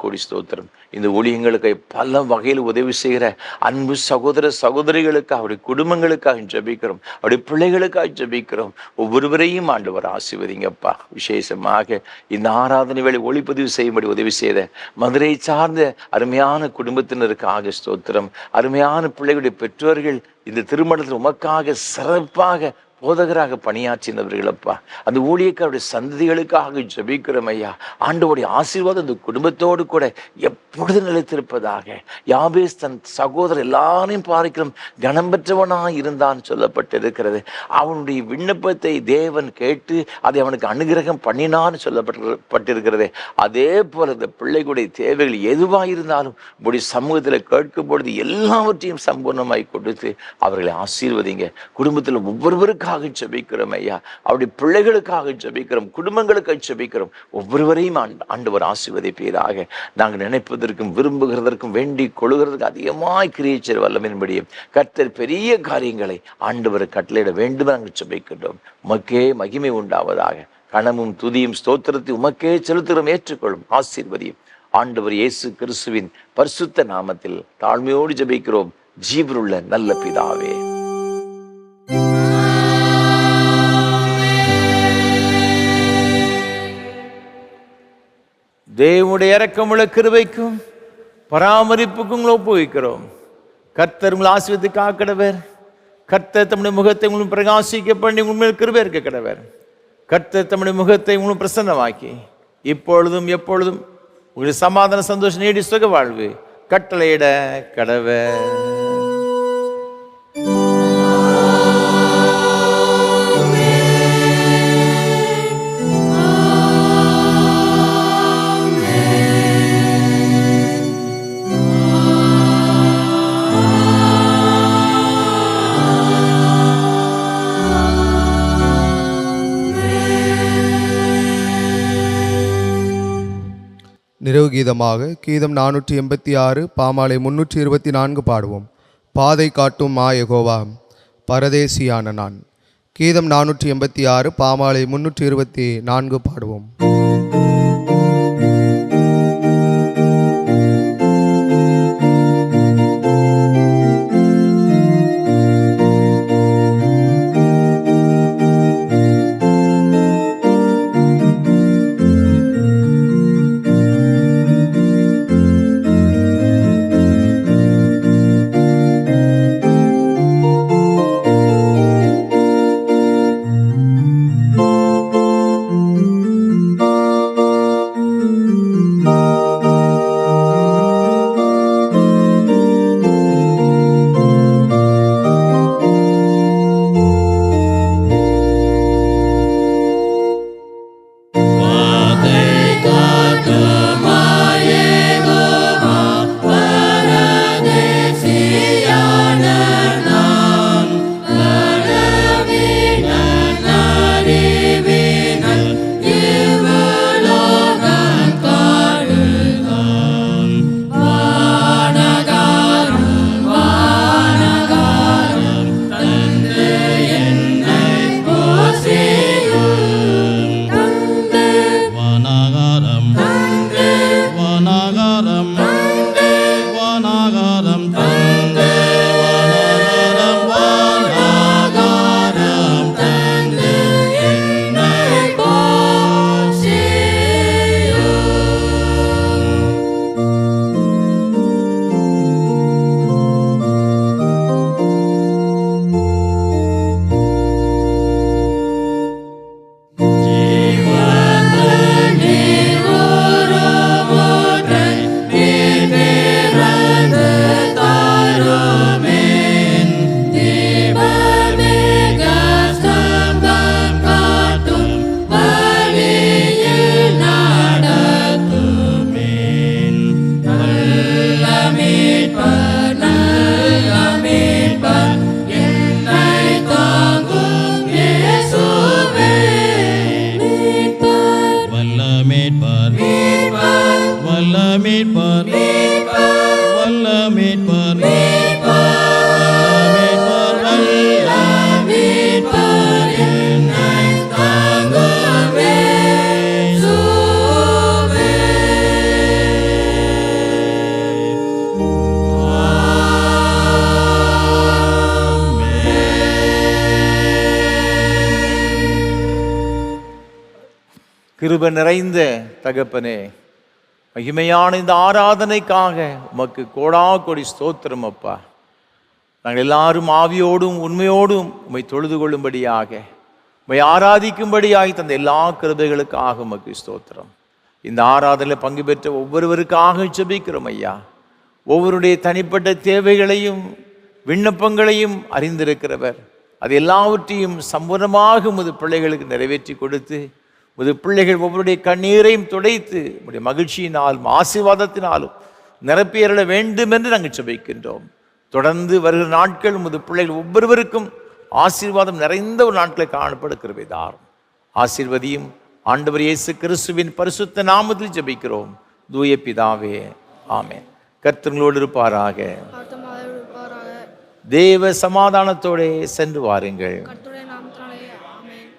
கோடி ஸ்தோத்திரம். இந்த ஊழியங்களுக்கு பல வகையில் உதவி செய்கிற அன்பு சகோதர சகோதரிகளுக்கு, அவருடைய குடும்பங்களுக்காக ஜெபிக்கிறோம். அவருடைய பிள்ளைகளுக்காக ஜெபிக்கிறோம். ஒவ்வொருவரையும் ஆண்டவர் ஆசீர்வதிங்கப்பா. விசேஷமாக இந்த ஆராதனை வேளை ஒளிப்பதிவு செய்யும்படி உதவி செய்த மதுரை சார்ந்த அருமையான குடும்பத்தினருக்காக ஸ்தோத்திரம். அருமையான பிள்ளைகளுடைய பெற்றோர்கள் இந்த திருமணத்தில் உமக்காக சிறப்பாக போதகராக பணியாற்றினவர்களப்பா, அந்த ஊழியக்காரருடைய சந்ததிகளுக்காக ஜெபிக்கிறோம் ஐயா. ஆண்டவருடைய ஆசீர்வாதம் அந்த குடும்பத்தோடு கூட எப்பொழுது நிலைத்திருப்பதாக. யாபேஸ் தன் சகோதரர் எல்லாரையும் பார்க்கிறோம் கனம் பெற்றவனாக இருந்தான் சொல்லப்பட்டிருக்கிறது. அவனுடைய விண்ணப்பத்தை தேவன் கேட்டு அதை அவனுக்கு அனுகிரகம் பண்ணினான்னு சொல்லப்பட்டிருக்கிறது. அதே போல இந்த பிள்ளைகளுடைய தேவைகள் எதுவாக இருந்தாலும் உடைய சமூகத்தில் கேட்கும் பொழுது எல்லாவற்றையும் சம்பூர்ணமாய் கொடுத்து அவர்களை ஆசீர்வதிங்க. குடும்பத்தில் ஒவ்வொருவருக்காக ஜெபிக்கிறோம் ஐயா. அவருடைய பிள்ளைகளுக்காக ஜெபிக்கிறோம், குடும்பங்களுக்காக ஜெபிக்கிறோம். ஒவ்வொருவரையும் ஆண்டவர் ஆசீர்வதிப்பீராக. நாங்கள் நினைப்பதற்கும் விரும்புகிறதற்கும் வேண்டி கொள்கிறதுக்கு அதிகமாய் கிரியை செய்ய வல்லமையின்படியும் கர்த்தர் பெரிய காரியங்களை ஆண்டவர் கட்டளையிட வேண்டும் நாங்கள் ஜெபிக்கின்றோம். உமக்கே மகிமை உண்டாவதாக. கனமும் துதியும் ஸ்தோத்திரத்தை உமக்கே செலுத்துகிறோம். ஏற்றுக்கொள்ளும், ஆசீர்வதியும். ஆண்டவர் இயேசு கிறிஸ்துவின் பரிசுத்த நாமத்தில் தாழ்மையோடு ஜெபிக்கிறோம் ஜீவனுள்ள நல்ல பிதாவே. தேவனுடைய இரக்கமுள்ள கிருபைக்கும் பராமரிப்புக்கும் உங்களை ஒப்புவிக்கிறோம். கர்த்தர் உங்களை ஆசீர்வதித்து காக்கடவர். கர்த்தர் தம்முடைய முகத்தை உங்களுக்கு பிரகாசிக்க பண்ணி உண்மையில் கிருபை இருக்க கடவர். கர்த்தர் தம்முடைய முகத்தை உங்களுக்கு பிரசன்னமாக்கி இப்பொழுதும் எப்பொழுதும் உங்களுடைய சமாதான சந்தோஷம் நீடி சுக வாழ்வு கட்டளையிட கடவர். நிறைவு கீதமாக கீதம் 486 பாமாலை 324 பாடுவோம். பாதை காட்டும் மா யெகோவா பரதேசியான நான். கீதம் 486 பாமாலை 324 பாடுவோம். கிருபை நிறைந்த தகப்பனே, மகிமையான இந்த ஆராதனைக்காக உமக்கு கோடா கோடி ஸ்தோத்திரம் அப்பா. நாங்கள் எல்லாரும் ஆவியோடும் உண்மையோடும் உம்மை தொழுது கொள்ளும்படியாக, உம்மை ஆராதிக்கும்படியாக தந்த எல்லா கிருபைகளுக்காக உமக்கு ஸ்தோத்திரம். இந்த ஆராதனையில் பங்கு பெற்ற ஒவ்வொருவருக்காக ஜெபிக்கிறோம் ஐயா. ஒவ்வொருடைய தனிப்பட்ட தேவைகளையும் விண்ணப்பங்களையும் அறிந்திருக்கிறவர். அது எல்லாவற்றையும் சம்பூர்ணமாக உமது பிள்ளைகளுக்கு நிறைவேற்றி கொடுத்து, உமது பிள்ளைகள் ஒவ்வொருடைய கண்ணீரையும் துடைத்து உம்முடைய மகிழ்ச்சியினாலும் ஆசீர்வாதத்தினாலும் நிரப்பியருள வேண்டும் என்று நாங்கள் ஜெபிக்கின்றோம். தொடர்ந்து வருகிற நாட்கள் உமது பிள்ளைகள் ஒவ்வொருவருக்கும் ஆசீர்வாதம் நிறைந்த ஒரு நாட்களை காணப்படுகிறது தாரும். ஆசீர்வதியும். ஆண்டவர் இயேசு கிறிஸ்துவின் பரிசுத்த நாமத்தில் ஜெபிக்கிறோம் தூய பிதாவே, ஆமென். கர்த்தர்களோடு இருப்பாராக. தேவ சமாதானத்தோടെ சென்று வாருங்கள். கர்த்தருடைய நாமத்தினாலே ஆமென்.